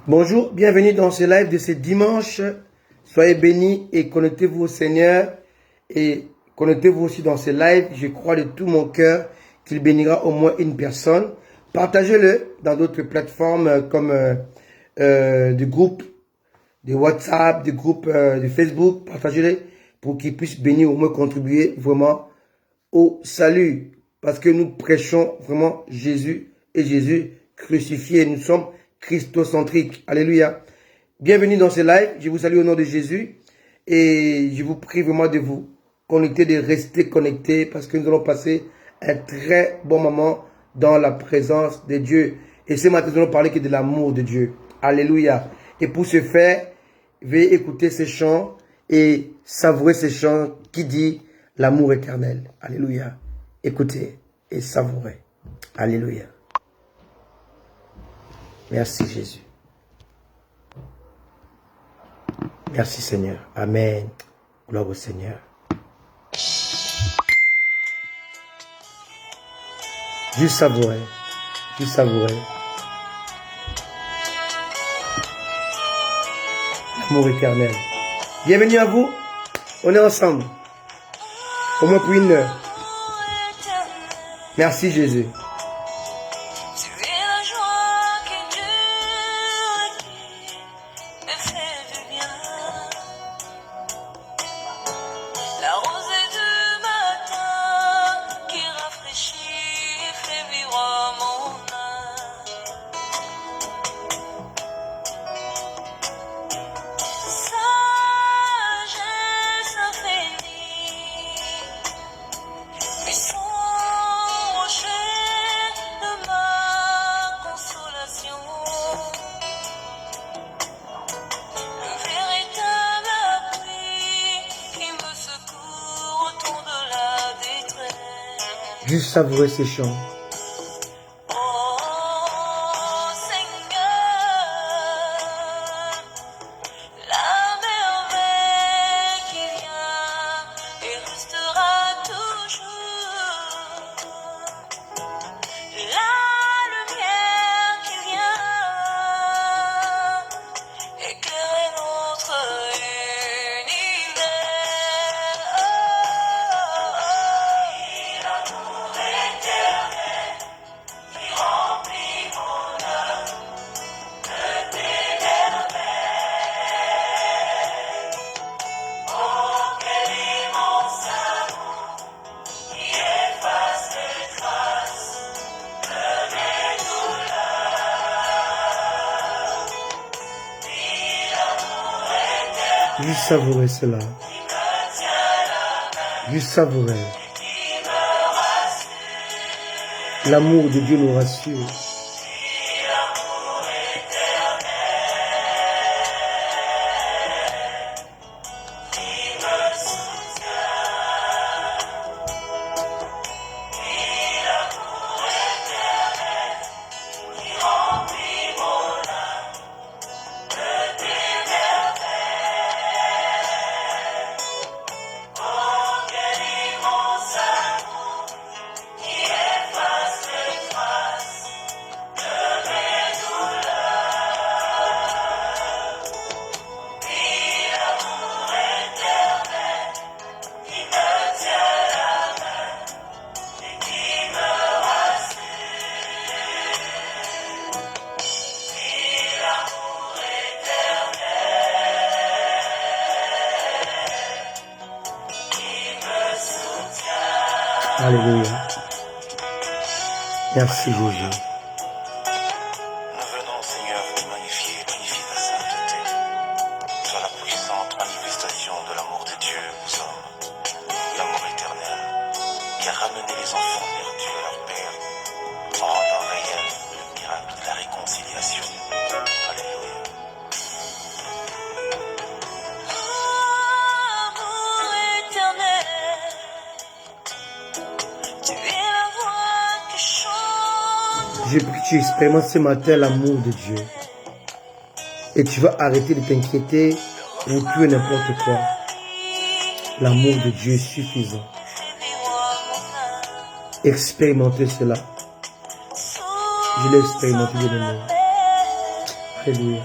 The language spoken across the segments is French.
Bonjour, bienvenue dans ce live de ce dimanche. Soyez bénis et connectez-vous au Seigneur. Et connectez-vous aussi dans ce live. Je crois de tout mon cœur qu'il bénira au moins une personne. Partagez-le dans d'autres plateformes comme des groupes de WhatsApp, des groupes de Facebook. Partagez-les pour qu'ils puissent bénir, au moins contribuer vraiment au salut. Parce que nous prêchons vraiment Jésus et Jésus crucifié. Nous sommes christocentriques. Alléluia. Bienvenue dans ce live. Je vous salue au nom de Jésus. Et je vous prie vraiment de vous connecter, de rester connectés parce que nous allons passer un très bon moment dans la présence de Dieu. Et ce matin, nous allons parler que de l'amour de Dieu. Alléluia. Et pour ce faire, veuillez écouter ces chants et savourer ces chants qui dit l'amour éternel. Alléluia. Écoutez et savourez. Alléluia. Merci Jésus. Merci Seigneur. Amen. Gloire au Seigneur. Juste savourer. Juste savourer. L'amour éternel. Bienvenue à vous. On est ensemble. Au moins pour une heure. Merci Jésus. Juste savourer ces chants. Juste savourer cela. Juste savourer. L'amour de Dieu nous rassure. Alléluia. Merci Jésus. Nous venons, Seigneur, te magnifier et magnifier ta sainteté. Sois la puissante manifestation de l'amour de Dieu aux hommes, l'amour éternel, qui a ramené les enfants perdus à leur Père, en rendant réel le miracle de la réconciliation. Alléluia. Je prie que tu expérimentes ce matin l'amour de Dieu. Et tu vas arrêter de t'inquiéter pour tout et n'importe quoi. L'amour de Dieu est suffisant. Expérimentez cela. Je l'ai expérimenté de l'amour. Alléluia.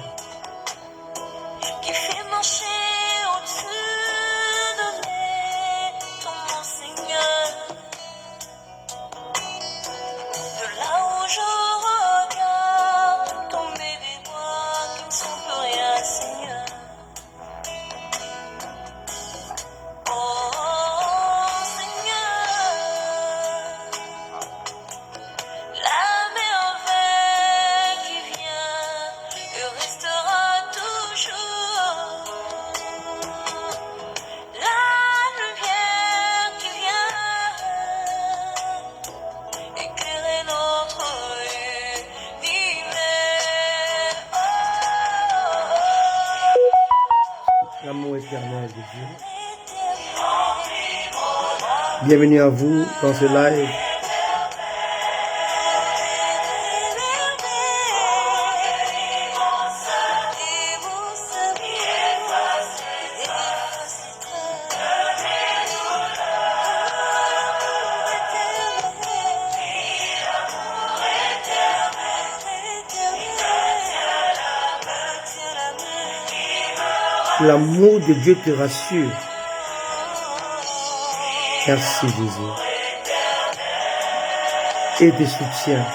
éternel de Dieu. Bienvenue à vous dans ce live. L'amour de Dieu te rassure. Merci Jésus. Et te soutient.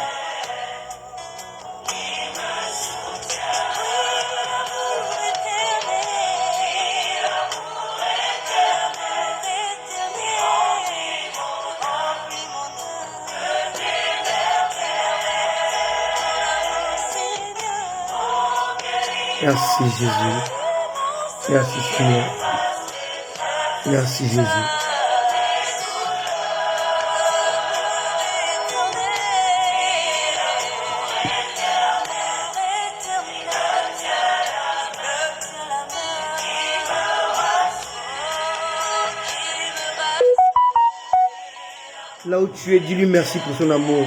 Merci Jésus. Merci Seigneur. Merci Jésus. Là où tu es, dis-lui merci pour son amour.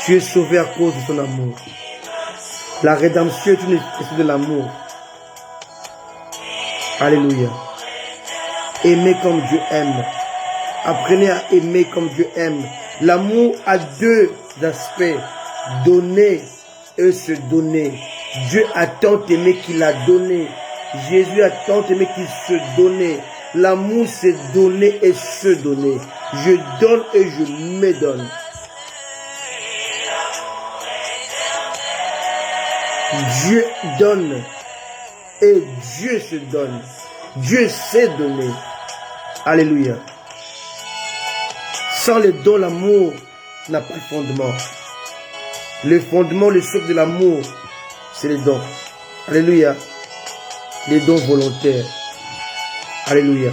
Tu es sauvé à cause de son amour. La rédemption est une expression de l'amour. Alléluia. Aimez comme Dieu aime. Apprenez à aimer comme Dieu aime. L'amour a deux aspects. Donner et se donner. Dieu a tant aimé qu'il a donné. Jésus a tant aimé qu'il se donnait. L'amour c'est donner et se donner. Je donne et je me donne. Dieu donne et Dieu se donne. Dieu sait donner. Alléluia. Sans les dons, l'amour n'a pas de fondement. Le fondement, le socle de l'amour, c'est les dons. Alléluia. Les dons volontaires. Alléluia.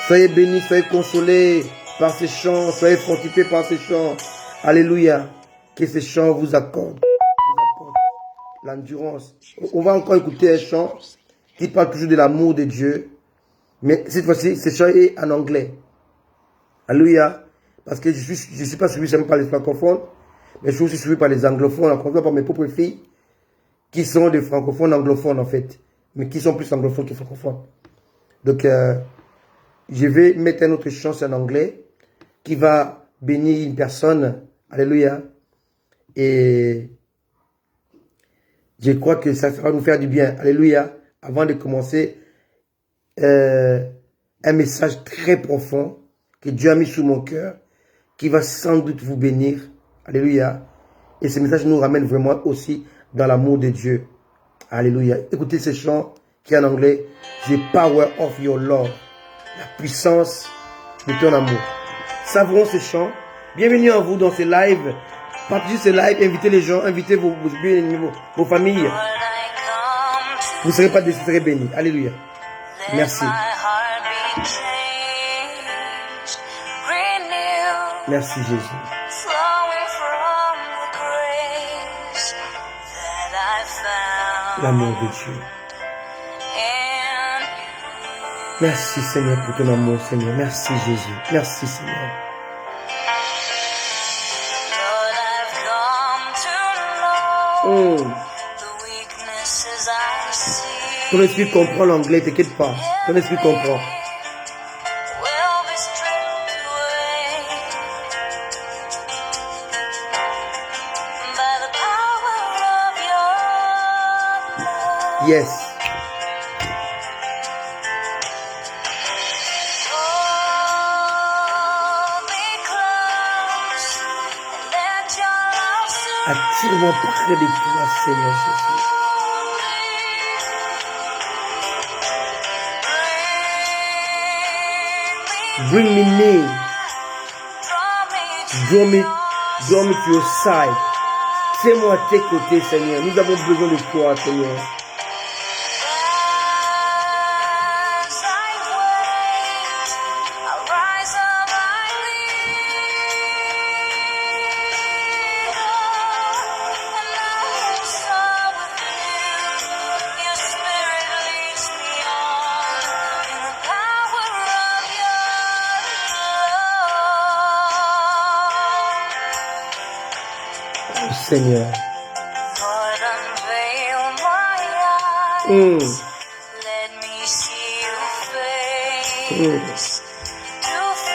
Soyez bénis, soyez consolés par ces chants, soyez fortifiés par ces chants. Alléluia. Que ces chants vous accordent l'endurance. On va encore écouter un chant qui parle toujours de l'amour de Dieu. Mais cette fois-ci, ce chant est en anglais. Alléluia. Parce que je suis pas suivi seulement par les francophones, mais je suis aussi suivi par les anglophones, en comptant par mes propres filles, qui sont des francophones anglophones en fait, mais qui sont plus anglophones que francophones. Donc, je vais mettre un autre chant en anglais qui va bénir une personne. Alléluia. Et je crois que ça va nous faire du bien. Alléluia. Avant de commencer, un message très profond que Dieu a mis sous mon cœur, qui va sans doute vous bénir. Alléluia. Et ce message nous ramène vraiment aussi dans l'amour de Dieu. Alléluia. Écoutez ce chant qui est en anglais. The power of your love. La puissance de ton amour. Savrons ce chant. Bienvenue à vous dans ce live. Partagez ce live, invitez les gens, invitez vos familles. Vous ne serez pas déçus, vous serez bénis. Alléluia. Merci. Merci Jésus. L'amour de Dieu. Merci Seigneur pour ton amour Seigneur. Merci Jésus. Merci Seigneur. Ton esprit comprend l'anglais, t'inquiète pas. Ton esprit comprend. Yes. Attire-moi près de toi, Seigneur Jésus. Bring me near. Draw me to your side. Tiens-moi à tes côtés, Seigneur. Nous avons besoin de toi, Seigneur. Seigneur. Lord, unveil my eyes. Let me see your face.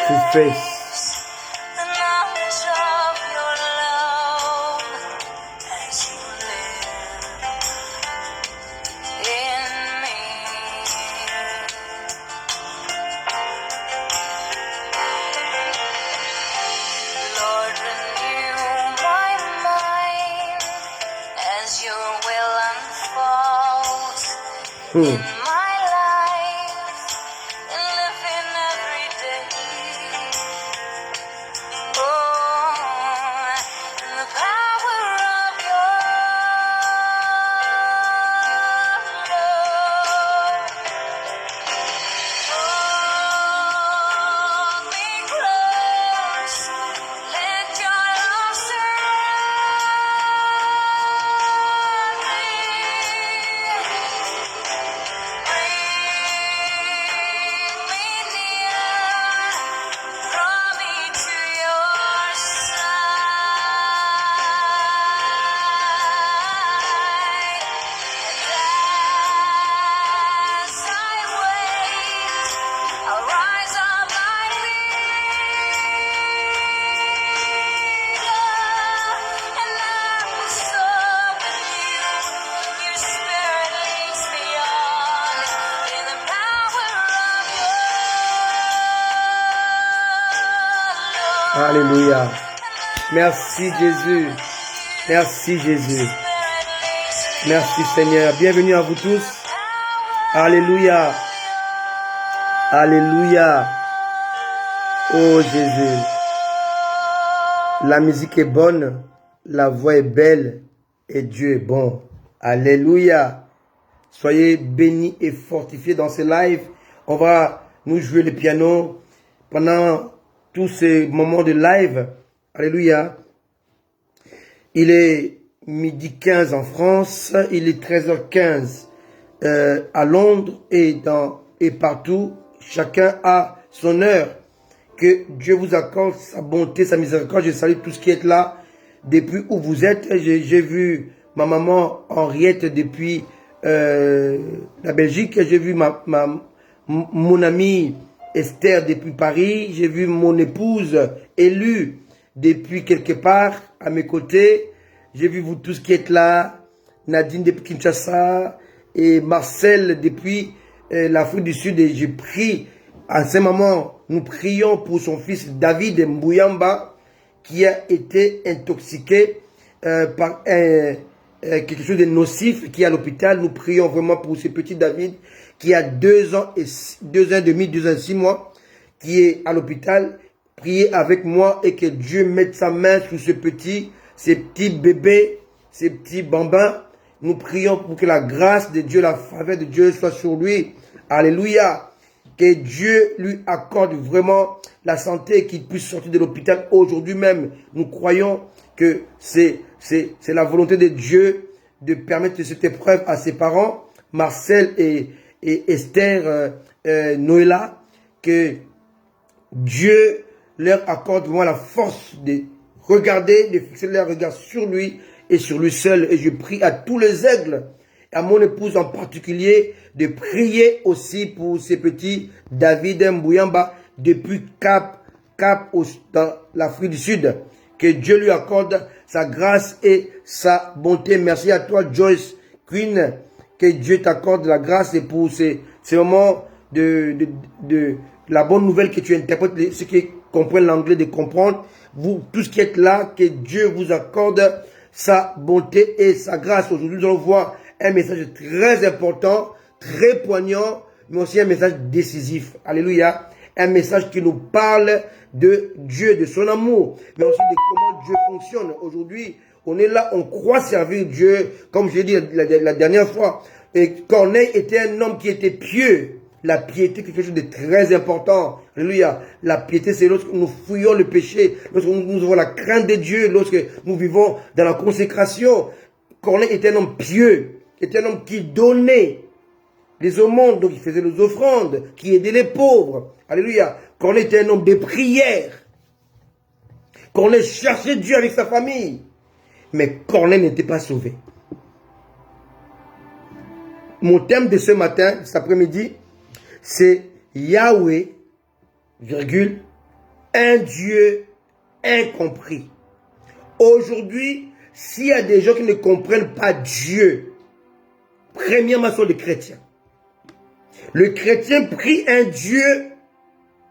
To face the knowledge of your love as you live in me. Lord, renew my mind as your will unfolds in my life and live in every day. Oh, in the power of your love. Hold me close. Let your love surround me. Bring me near. Draw me to your side. And as I wait, I'll rise on my feet, and I will soar with you. Your spirit leads me on in the power of your love. Alléluia. Merci Jésus. Merci Jésus. Merci Seigneur. Bienvenue à vous tous. Alléluia. Alléluia. Oh Jésus. La musique est bonne. La voix est belle. Et Dieu est bon. Alléluia. Soyez bénis et fortifiés dans ce live. On va nous jouer le piano pendant tous ces moments de live. Alléluia. Il est midi 15 en France. Il est 13h15 à Londres et partout. Chacun a son heure. Que Dieu vous accorde sa bonté, sa miséricorde. Je salue tout ce qui est là depuis où vous êtes. J'ai vu ma maman Henriette depuis la Belgique. J'ai vu mon amie Esther depuis Paris. J'ai vu mon épouse Élue depuis quelque part à mes côtés. J'ai vu vous tous qui êtes là. Nadine depuis Kinshasa et Marcel depuis l'Afrique du Sud. Et j'ai pris, à ce moment, nous prions pour son fils David Mbouyamba qui a été intoxiqué par quelque chose de nocif qui est à l'hôpital. Nous prions vraiment pour ce petit David qui a 2 ans et 2 ans et demi, 2 ans et 6 mois, qui est à l'hôpital. Priez avec moi et que Dieu mette sa main sur ces petits bébés, ces petits bambins. Nous prions pour que la grâce de Dieu, la faveur de Dieu soit sur lui. Alléluia. Que Dieu lui accorde vraiment la santé et qu'il puisse sortir de l'hôpital aujourd'hui même. Nous croyons que c'est la volonté de Dieu de permettre cette épreuve à ses parents, Marcel et Esther Noëlla, que Dieu leur accorde vraiment la force de regarder, de fixer leur regard sur lui et sur lui seul. Et je prie à tous les aigles, à mon épouse en particulier, de prier aussi pour ces petits David Mbouyamba depuis Cap dans l'Afrique du Sud. Que Dieu lui accorde sa grâce et sa bonté. Merci à toi Joyce Queen. Que Dieu t'accorde la grâce et pour ces moments de la bonne nouvelle que tu interprètes, ceux qui comprennent l'anglais, de comprendre. Vous, tous qui êtes là, que Dieu vous accorde sa bonté et sa grâce. Aujourd'hui, nous allons voir un message très important, très poignant, mais aussi un message décisif. Alléluia. Un message qui nous parle de Dieu, de son amour, mais aussi de comment Dieu fonctionne. Aujourd'hui, on est là, on croit servir Dieu, comme je l'ai dit la dernière fois. Et Corneille était un homme qui était pieux. La piété, quelque chose de très important. Alléluia. La piété, c'est lorsque nous fouillons le péché, lorsque nous avons la crainte de Dieu, lorsque nous vivons dans la consécration. Corneille était un homme pieux, était un homme qui donnait les aumônes, donc il faisait les offrandes, qui aidait les pauvres. Alléluia. Corneille était un homme de prière. Corneille cherchait Dieu avec sa famille. mais Corneille n'était pas sauvé. Mon thème de ce matin, cet après-midi, c'est Yahweh, virgule, un Dieu incompris. Aujourd'hui, s'il y a des gens qui ne comprennent pas Dieu, premièrement, ce sont les chrétiens. Le chrétien prie un Dieu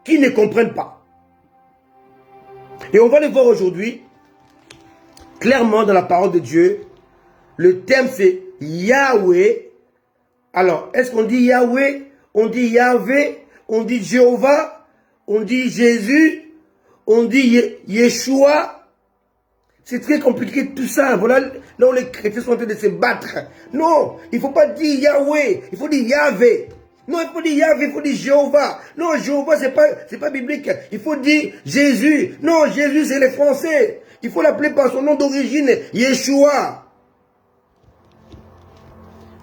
qui ne comprennent pas. Et on va le voir aujourd'hui, clairement dans la parole de Dieu. Le thème c'est Yahweh. Alors, est-ce qu'on dit Yahweh? On dit Yahvé? On dit Jéhovah? On dit Jésus? On dit Yeshua? C'est très compliqué tout ça. Voilà là où les chrétiens sont en train de se battre. Non, il ne faut pas dire Yahweh, il faut dire Yahvé. Non, il faut dire Yahvé, il faut dire Jéhovah. Non, Jéhovah, c'est pas biblique. Il faut dire Jésus. Non, Jésus, c'est les Français. Il faut l'appeler par son nom d'origine, Yeshua.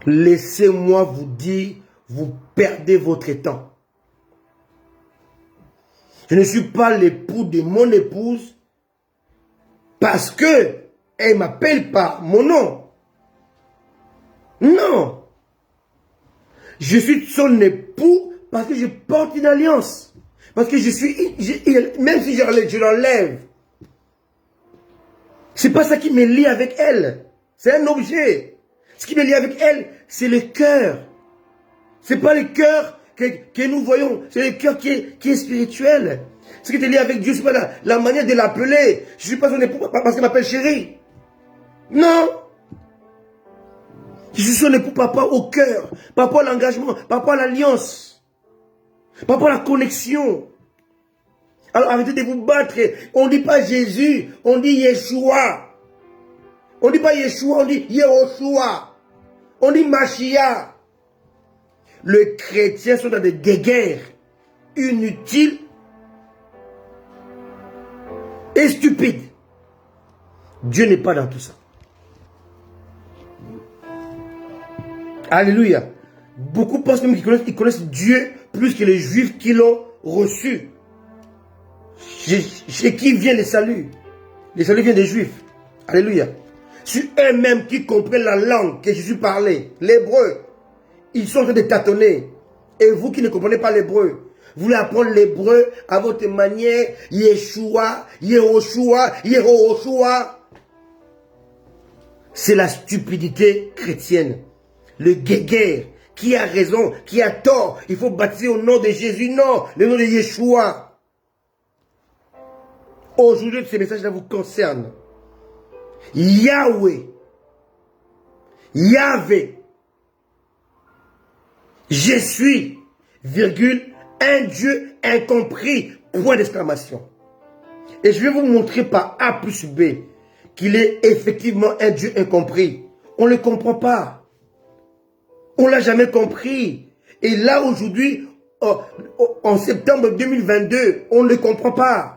Laissez-moi vous dire, vous perdez votre temps. Je ne suis pas l'époux de mon épouse parce que elle m'appelle par mon nom. Non. Je suis son époux parce que je porte une alliance. Parce que même si je l'enlève, c'est pas ça qui me lie avec elle. C'est un objet. Ce qui me lie avec elle, c'est le cœur. C'est pas le cœur que nous voyons. C'est le cœur qui est spirituel. Ce qui te lie avec Dieu, c'est pas la manière de l'appeler. Je suis pas son époux parce qu'elle m'appelle chérie. Non. Je suis son époux par rapport au cœur, par rapport à l'engagement, par rapport à l'alliance, par rapport à la connexion. Alors arrêtez de vous battre. On ne dit pas Jésus, on dit Yeshua. On ne dit pas Yeshua, on dit Yehoshua. On dit Mashiach. Les chrétiens sont dans des guerres inutiles et stupides. Dieu n'est pas dans tout ça. Alléluia. Beaucoup pensent même qu'ils connaissent Dieu plus que les Juifs qui l'ont reçu. Chez qui vient le salut? Le salut vient des Juifs. Alléluia. Sur eux-mêmes qui comprennent la langue que Jésus parlait, l'hébreu, ils sont en train de tâtonner. Et vous qui ne comprenez pas l'hébreu, vous voulez apprendre l'hébreu à votre manière, Yeshua, Yehoshua, Yehoshua. C'est la stupidité chrétienne. Le guéguerre, qui a raison, qui a tort. Il faut baptiser au nom de Jésus. Non, le nom de Yeshua. Aujourd'hui, ce message-là vous concerne. Yahweh, Yahvé, je suis, virgule, un Dieu incompris, point d'exclamation. Et je vais vous montrer par A plus B qu'il est effectivement un Dieu incompris. On ne le comprend pas. On ne l'a jamais compris. Et là, aujourd'hui, en septembre 2022, on ne le comprend pas.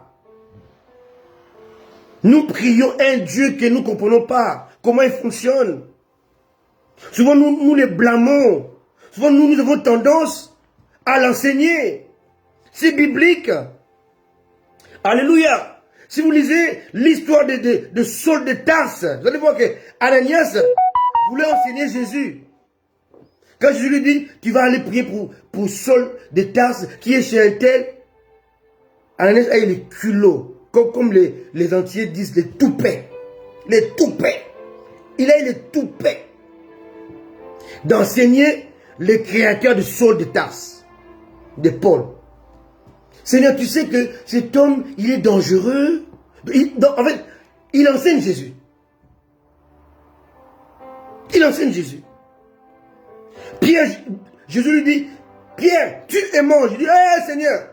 Nous prions un Dieu que nous ne comprenons pas. Comment il fonctionne. Souvent, nous les blâmons. Souvent, nous avons tendance à l'enseigner. C'est biblique. Alléluia. Si vous lisez l'histoire de Saul de Tarse, vous allez voir que Ananias voulait enseigner Jésus. Quand Jésus lui dit, tu vas aller prier pour Saul de Tarse, qui est chez un tel, Ananias a eu les culots. Comme les entiers disent, les toupets. Les toupets. Il a eu les toupets d'enseigner le créateur de Saul de Tarse, de Paul. Seigneur, tu sais que cet homme, il est dangereux. En fait, il enseigne Jésus. Il enseigne Jésus. Pierre, Jésus lui dit, Pierre, tue et mange. Il dit, Seigneur,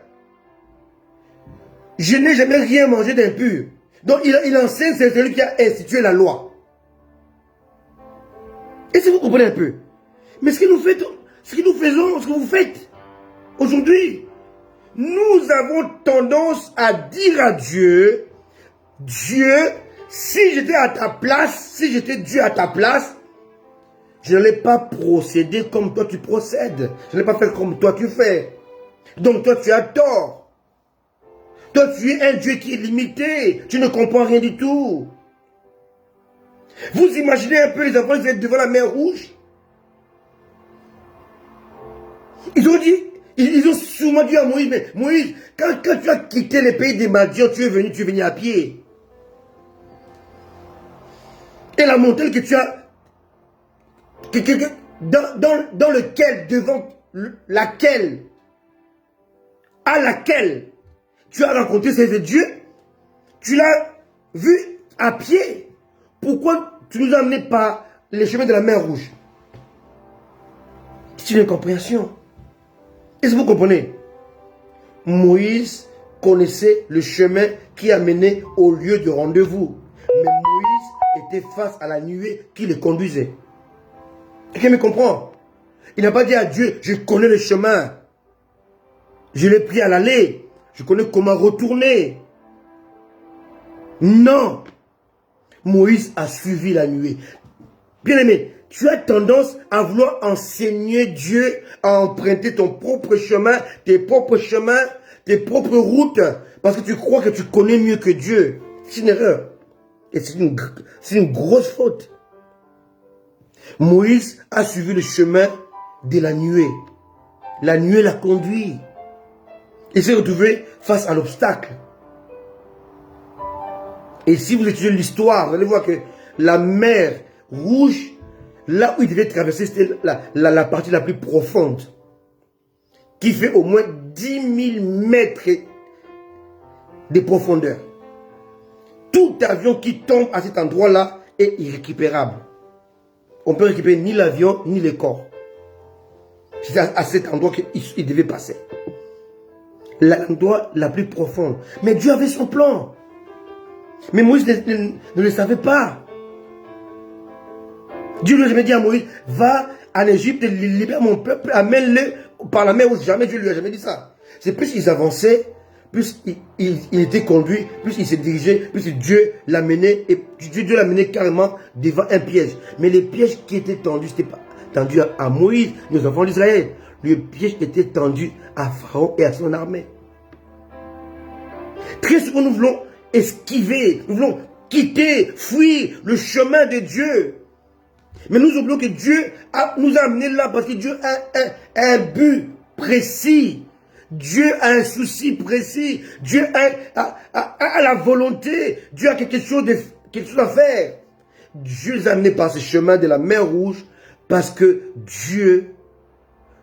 je n'ai jamais rien mangé d'impur. Donc il enseigne, c'est celui qui a institué la loi. Et si vous comprenez un peu, mais ce que nous faisons, ce que vous faites aujourd'hui, nous avons tendance à dire à Dieu, Dieu, si j'étais à ta place, si j'étais Dieu à ta place, je n'allais pas procéder comme toi tu procèdes. Je n'allais pas faire comme toi tu fais. Donc toi tu as tort. Toi, tu es un Dieu qui est limité. Tu ne comprends rien du tout. Vous imaginez un peu les enfants, ils étaient devant la mer Rouge. Ils ont dit, ils ont sûrement dit à Moïse, mais Moïse, quand tu as quitté les pays des Madians, tu es venu à pied. Et la montagne que tu as, dans lequel, devant laquelle, à laquelle tu as rencontré ces dieux, tu l'as vu à pied. Pourquoi tu nous as amenés par les chemins de la mer Rouge? C'est une incompréhension. Est-ce que vous comprenez? Moïse connaissait le chemin qui a mené au lieu de rendez-vous. Mais Moïse était face à la nuée qui le conduisait. Quelqu'un me comprend? Il n'a pas dit à Dieu, je connais le chemin. Je l'ai pris à l'aller. Je connais comment retourner. Non. Moïse a suivi la nuée. Bien-aimé, tu as tendance à vouloir enseigner Dieu, à emprunter ton propre chemin, tes propres chemins, tes propres routes, parce que tu crois que tu connais mieux que Dieu. C'est une erreur. Et c'est une grosse faute. Moïse a suivi le chemin de la nuée. La nuée l'a conduit. Il s'est retrouvé face à l'obstacle. Et si vous étudiez l'histoire, vous allez voir que la mer Rouge, là où il devait traverser, c'était la partie la plus profonde, qui fait au moins 10 000 mètres de profondeur. Tout avion qui tombe à cet endroit-là est irrécupérable. On ne peut récupérer ni l'avion, ni le corps. C'est à cet endroit qu'il devait passer. L'endroit la plus profond. Mais Dieu avait son plan. Mais Moïse ne le savait pas. Dieu lui a jamais dit à Moïse, va en Égypte, libère mon peuple, amène-le par la mer. Jamais Dieu lui a jamais dit ça. C'est plus ils avançaient, plus il était conduit, plus il se dirigeait, plus Dieu l'a mené, et Dieu l'a mené carrément devant un piège. Mais les pièges qui étaient tendus, ce n'était pas tendu à Moïse, aux enfants d'Israël. Le piège était tendu à Pharaon et à son armée. Très souvent, nous voulons esquiver, nous voulons quitter, fuir le chemin de Dieu. Mais nous oublions que Dieu nous a amenés là parce que Dieu a un but précis. Dieu a un souci précis. Dieu a la volonté. Dieu a quelque chose à faire. Dieu les a amenés par ce chemin de la mer Rouge parce que Dieu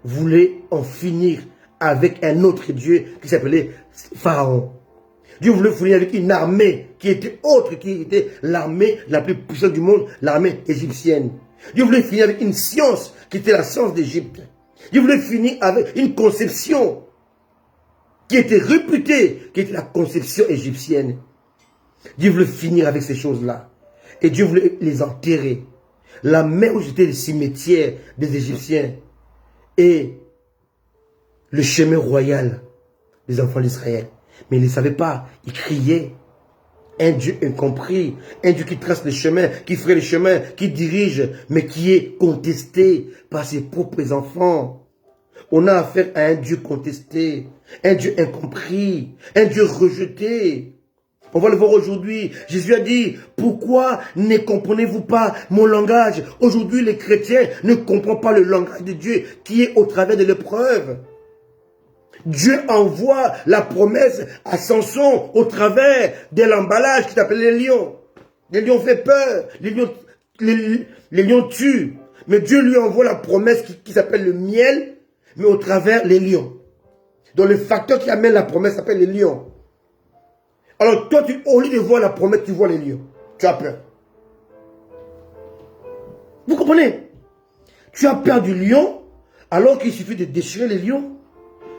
voulait en finir avec un autre Dieu qui s'appelait Pharaon. Dieu voulait finir avec une armée qui était autre, qui était l'armée la plus puissante du monde, l'armée égyptienne. Dieu voulait finir avec une science qui était la science d'Égypte. Dieu voulait finir avec une conception qui était réputée, qui était la conception égyptienne. Dieu voulait finir avec ces choses-là. Et Dieu voulait les enterrer. La mer où j'étais le cimetière des Égyptiens et le chemin royal des enfants d'Israël. Mais ils ne savaient pas, ils criaient. Un Dieu incompris, un Dieu qui trace le chemin, qui ferait le chemin, qui dirige, mais qui est contesté par ses propres enfants. On a affaire à un Dieu contesté, un Dieu incompris, un Dieu rejeté. On va le voir aujourd'hui. Jésus a dit, pourquoi ne comprenez-vous pas mon langage? Aujourd'hui, les chrétiens ne comprennent pas le langage de Dieu qui est au travers de l'épreuve. Dieu envoie la promesse à Samson au travers de l'emballage qui s'appelle les lions. Les lions font peur, les lions tuent. Mais Dieu lui envoie la promesse qui s'appelle le miel, mais au travers les lions. Donc le facteur qui amène la promesse s'appelle les lions. Alors toi, au lieu de voir la promesse, tu vois les lions. Tu as peur. Vous comprenez? Tu as peur du lion, alors qu'il suffit de déchirer les lions.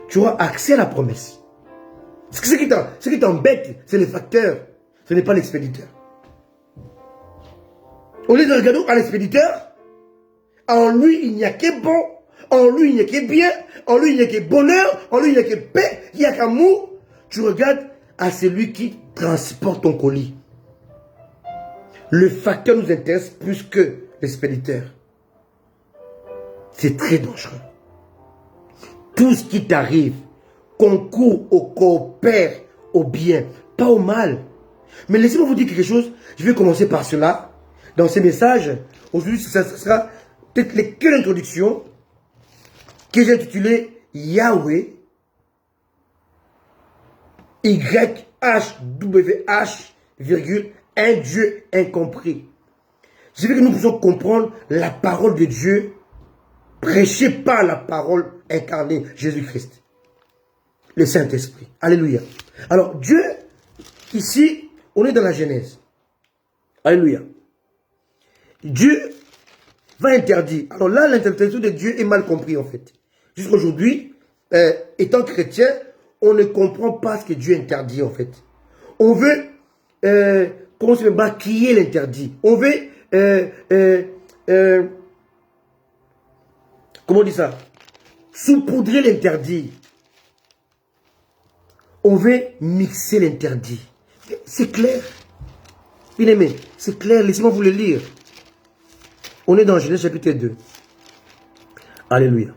Tu auras accès à la promesse. Ce qui t'embête, c'est le facteur. Ce n'est pas l'expéditeur. Au lieu de regarder à l'expéditeur, en lui, il n'y a que bon. En lui, il n'y a que bien. En lui, il n'y a que bonheur. En lui, il n'y a que paix. Il n'y a qu'amour. Tu regardes à celui qui transporte ton colis. Le facteur nous intéresse plus que l'expéditeur. C'est très dangereux. Tout ce qui t'arrive concourt ou coopère au bien, pas au mal. Mais laissez-moi vous dire quelque chose. Je vais commencer par cela. dans ces messages. Aujourd'hui, ça sera peut-être que l'introduction que j'ai intitulée Yahweh, YHWH, un Dieu incompris. Je veux que nous puissions comprendre la parole de Dieu prêchée par la parole incarnée, Jésus-Christ, le Saint-Esprit. Alléluia. Alors, Dieu, ici, on est dans la Genèse. Alléluia. Dieu va interdire. Alors là, l'interprétation de Dieu est mal comprise, en fait. Jusqu'aujourd'hui, étant chrétien, on ne comprend pas ce que Dieu interdit, en fait. On veut, comment se maquiller l'interdit. On veut, comment on dit ça? Saupoudrer l'interdit. On veut mixer l'interdit. C'est clair. Bien aimé, c'est clair. Laissez-moi vous le lire. On est dans Genèse chapitre 2. Alléluia.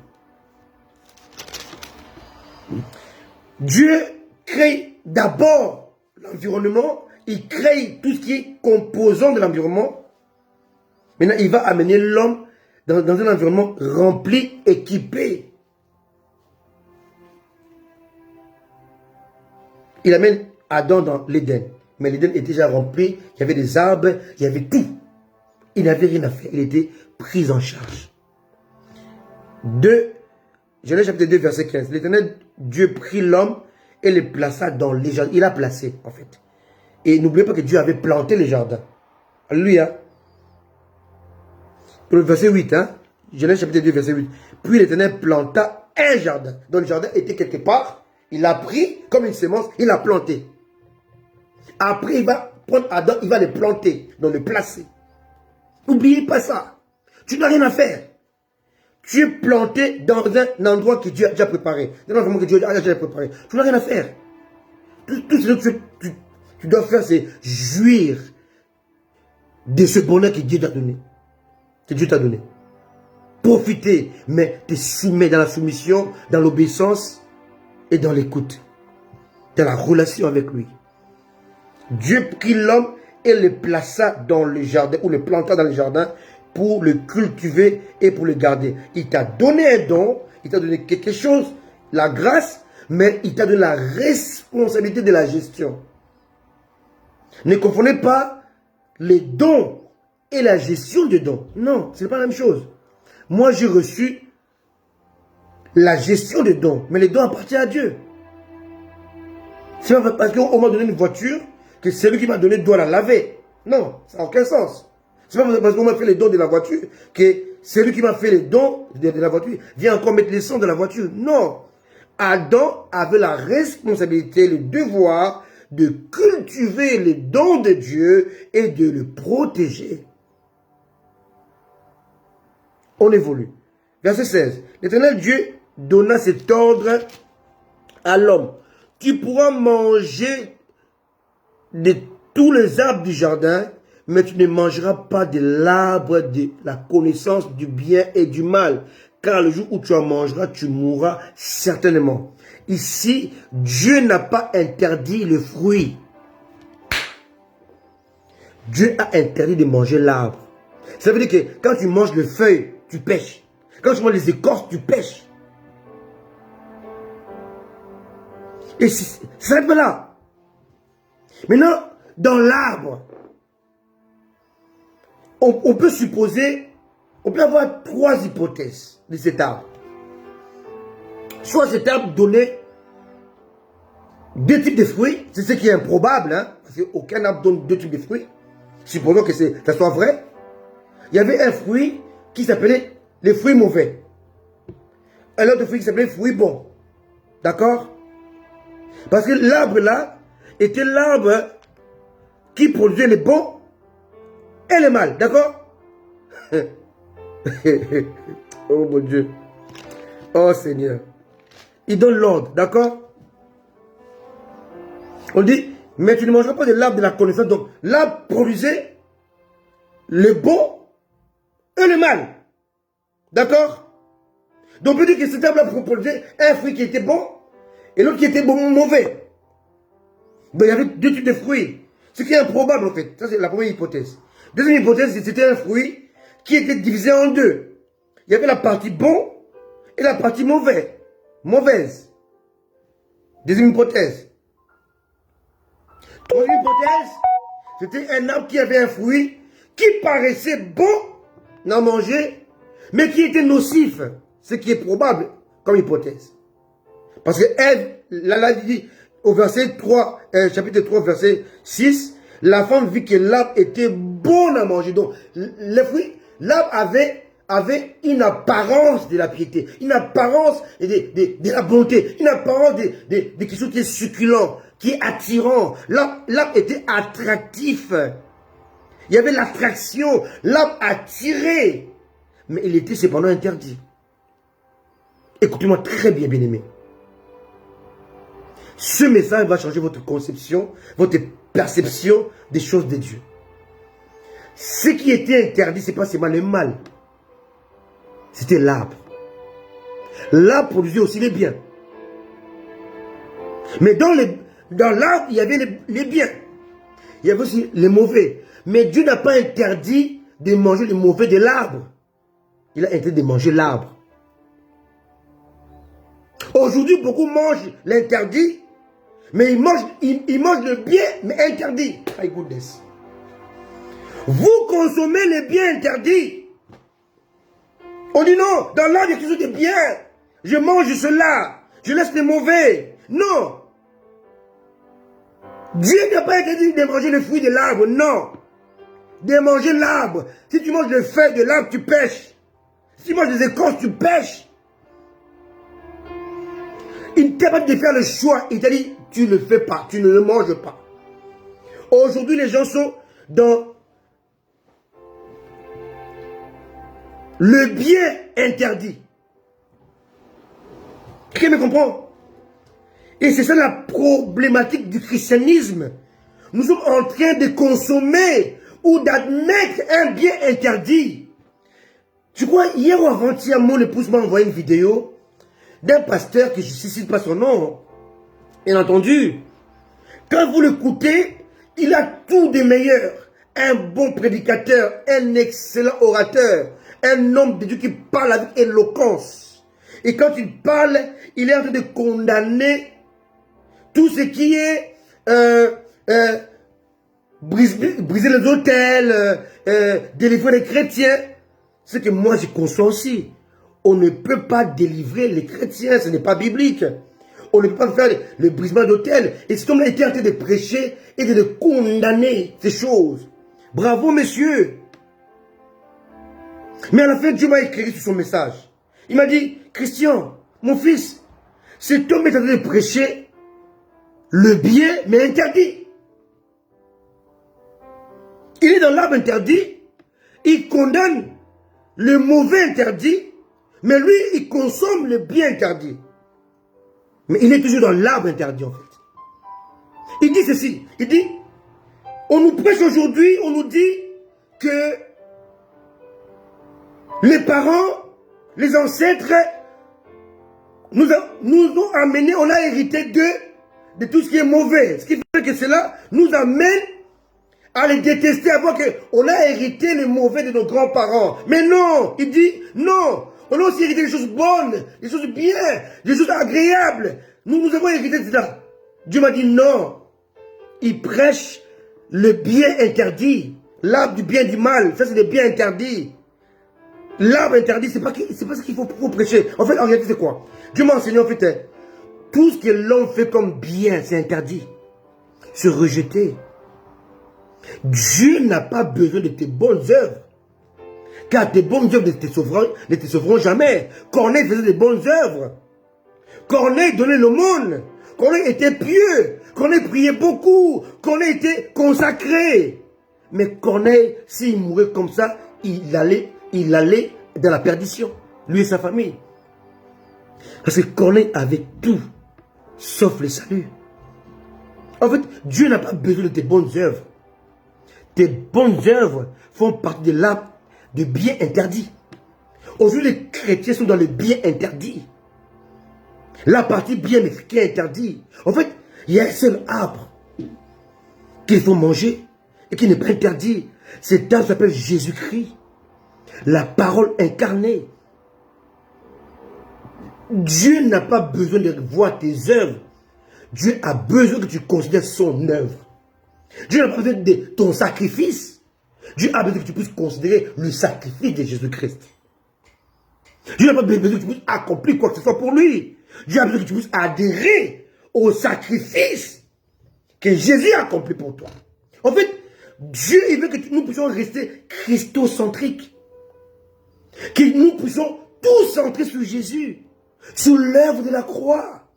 Dieu crée d'abord l'environnement. Il crée tout ce qui est composant de l'environnement. Maintenant, il va amener l'homme dans un environnement rempli, équipé. Il amène Adam dans l'Éden. Mais l'Éden était déjà rempli. Il y avait des arbres, il y avait tout. Il n'avait rien à faire. Il était pris en charge. Genèse chapitre 2, verset 15. L'Éternel Dieu prit l'homme et le plaça dans les jardins. Il a placé, en fait. Et n'oubliez pas que Dieu avait planté les jardins. Alléluia. Pour le verset 8, hein. Genèse chapitre 2, verset 8. Puis l'Éternel planta un jardin. Donc le jardin était quelque part. Il l'a pris comme une semence. Il l'a planté. Après, il va prendre Adam. Il va le planter. Donc le placer. N'oubliez pas ça. Tu n'as rien à faire. Tu es planté dans un endroit que Dieu a déjà préparé. Dans un endroit que Dieu a déjà préparé. Tu n'as rien à faire. Tout ce que tu dois faire, c'est jouir de ce bonheur que Dieu t'a donné. Que Dieu t'a donné. Profiter, mais te soumettre dans la soumission, dans l'obéissance et dans l'écoute. Dans la relation avec lui. Dieu prit l'homme et le plaça dans le jardin, ou le planta dans le jardin, pour le cultiver et pour le garder. Il t'a donné un don, il t'a donné quelque chose, la grâce, mais il t'a donné la responsabilité de la gestion. Ne confondez pas les dons et la gestion des dons. Non, ce n'est pas la même chose. Moi, j'ai reçu la gestion des dons, mais les dons appartiennent à Dieu. C'est pas parce qu'on m'a donné une voiture que celui qui m'a donné doit la laver. Non, ça n'a aucun sens. C'est pas parce qu'on m'a fait les dons de la voiture que celui qui m'a fait les dons de la voiture vient encore mettre les sons de la voiture. Non. Adam avait la responsabilité, le devoir de cultiver les dons de Dieu et de le protéger. On évolue. Verset 16. L'Éternel Dieu donna cet ordre à l'homme. Tu pourras manger de tous les arbres du jardin, mais tu ne mangeras pas de l'arbre de la connaissance du bien et du mal. Car le jour où tu en mangeras, tu mourras certainement. Ici, Dieu n'a pas interdit le fruit. Dieu a interdit de manger l'arbre. Ça veut dire que quand tu manges les feuilles, tu pêches. Quand tu manges les écorces, tu pêches. Et c'est ça là. Maintenant, dans l'arbre, on peut supposer, on peut avoir trois hypothèses de cet arbre. Soit cet arbre donnait deux types de fruits, c'est ce qui est improbable, hein, parce qu'aucun arbre donne deux types de fruits. Supposons que ça soit vrai. Il y avait un fruit qui s'appelait les fruits mauvais. Un autre fruit qui s'appelait les fruits bons. D'accord? Parce que l'arbre là était l'arbre qui produisait les bons et les mal. D'accord? Oh mon Dieu. Oh Seigneur. Il donne l'ordre. D'accord? On dit, mais tu ne mangeras pas de l'arbre de la connaissance. Donc l'arbre produisait le bon et le mal. D'accord? Donc on peut dire que cet arbre-là produisait un fruit qui était bon et l'autre qui était mauvais. Ben, il y avait deux types de fruits. Ce qui est improbable en fait. Ça c'est la première hypothèse. Deuxième hypothèse, c'était un fruit qui était divisé en deux. Il y avait la partie bon et la partie mauvaise. Deuxième hypothèse. Troisième hypothèse, c'était un arbre qui avait un fruit qui paraissait bon à manger, mais qui était nocif, ce qui est probable comme hypothèse. Parce que Ève, là dit au verset 3, chapitre 3, verset 6, la femme vit que l'arbre était bon à manger. Donc, le fruit, l'arbre avait une apparence de la piété, une apparence de la bonté, une apparence de quelque chose qui est succulent, qui est attirant. L'arbre était attractif. Il y avait l'attraction, l'arbre attirait. Mais il était cependant interdit. Écoutez-moi très bien, bien-aimé. Ce message va changer votre conception, votre perception des choses de Dieu. Ce qui était interdit, ce n'est pas seulement le mal. C'était l'arbre. L'arbre produisait aussi les biens. Mais dans l'arbre, il y avait les biens. Il y avait aussi les mauvais. Mais Dieu n'a pas interdit de manger le mauvais de l'arbre. Il a interdit de manger l'arbre. Aujourd'hui, beaucoup mangent l'interdit, mais ils mangent le bien, mais interdit. My goodness. Vous consommez les biens interdits. On dit non, dans l'arbre, il y a quelque chose de bien. Je mange cela, je laisse les mauvais. Non. Dieu n'a pas interdit de manger le fruit de l'arbre, non. De manger l'arbre. Si tu manges les feuilles de l'arbre, tu pêches. Si tu manges des écorces, tu pêches. Il t'a pas dit de faire le choix. Il t'a dit, tu ne le fais pas, tu ne le manges pas. Aujourd'hui, les gens sont dans le bien interdit. Qui me comprend? Et c'est ça la problématique du christianisme. Nous sommes en train de consommer ou d'admettre un bien interdit. Tu crois, hier ou avant-hier, mon épouse m'a envoyé une vidéo d'un pasteur que je ne cite pas son nom. Bien entendu. Quand vous l'écoutez, il a tout de meilleur. Un bon prédicateur, un excellent orateur, un homme de Dieu qui parle avec éloquence. Et quand il parle, il est en train de condamner tout ce qui est briser les autels, délivrer les chrétiens. Ce que moi je conçois aussi. On ne peut pas délivrer les chrétiens, ce n'est pas biblique. On ne peut pas faire le brisement d'autel. Et cet homme-là était en train de prêcher et de condamner ces choses. Bravo, messieurs. Mais à la fin, Dieu m'a écrit sur son message. Il m'a dit, Christian, mon fils, cet homme est en train de prêcher le bien, mais interdit. Il est dans l'arbre interdit. Il condamne le mauvais interdit. Mais lui, il consomme le bien interdit. Mais il est toujours dans l'arbre interdit, en fait. Il dit ceci. Il dit, on nous prêche aujourd'hui, on nous dit que les parents, les ancêtres, nous ont amené, on a hérité de tout ce qui est mauvais. Ce qui fait que cela nous amène à les détester, avant qu'on a hérité le mauvais de nos grands-parents. Mais non, il dit, non. On a aussi hérité des choses bonnes, des choses bien, des choses agréables. Nous avons hérité de cela. Dieu m'a dit non. Il prêche le bien interdit. L'arbre du bien et du mal. Ça, c'est le bien interdit. L'arbre interdit, c'est pas ce qu'il faut prêcher. En fait, en réalité, c'est quoi? Dieu m'a enseigné, en fait, tout ce que l'homme fait comme bien, c'est interdit. Se rejeter. Dieu n'a pas besoin de tes bonnes œuvres. Car tes bonnes œuvres ne te sauveront jamais. Corneille faisait des bonnes œuvres. Corneille donnait l'aumône. Corneille était pieux. Corneille priait beaucoup. Corneille était consacré. Mais Corneille, s'il mourait comme ça, il allait dans la perdition. Lui et sa famille. Parce que Corneille avait tout, sauf le salut. En fait, Dieu n'a pas besoin de tes bonnes œuvres. Tes bonnes œuvres font partie de l'arbre de bien interdit. Aujourd'hui, les chrétiens sont dans le bien interdit. La partie bien, mais qui est interdit. En fait, il y a un seul arbre qu'il faut manger et qui n'est pas interdit. Cet âme s'appelle Jésus-Christ, la parole incarnée. Dieu n'a pas besoin de voir tes œuvres. Dieu a besoin que tu considères son œuvre. Dieu n'a pas besoin de ton sacrifice. Dieu a besoin que tu puisses considérer le sacrifice de Jésus-Christ. Dieu n'a pas besoin que tu puisses accomplir quoi que ce soit pour lui. Dieu a besoin que tu puisses adhérer au sacrifice que Jésus a accompli pour toi. En fait, Dieu il veut que nous puissions rester christocentriques. Que nous puissions tout centrer sur Jésus, sur l'œuvre de la croix,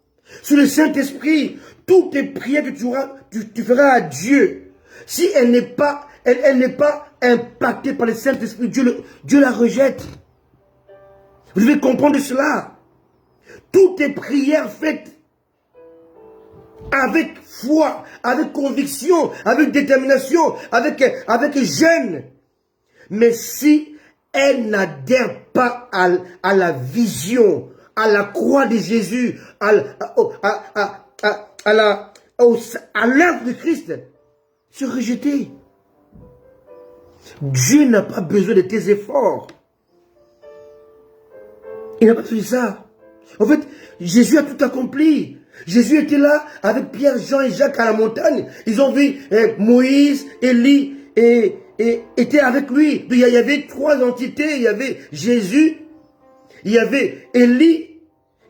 sur le Saint-Esprit. Toutes tes prières que tu feras à Dieu, si elle n'est pas, elle n'est pas impactée par le Saint-Esprit, Dieu la rejette. Vous devez comprendre cela. Toutes tes prières faites avec foi, avec conviction, avec détermination, avec jeûne. Mais si elle n'adhère pas à la vision, à la croix de Jésus, à l'œuvre de Christ, c'est rejeté. Dieu n'a pas besoin de tes efforts. Il n'a pas besoin de ça. En fait, Jésus a tout accompli. Jésus était là avec Pierre, Jean et Jacques à la montagne. Ils ont vu Moïse, Élie et étaient avec lui. Donc, il y avait trois entités. Il y avait Jésus, il y avait Élie,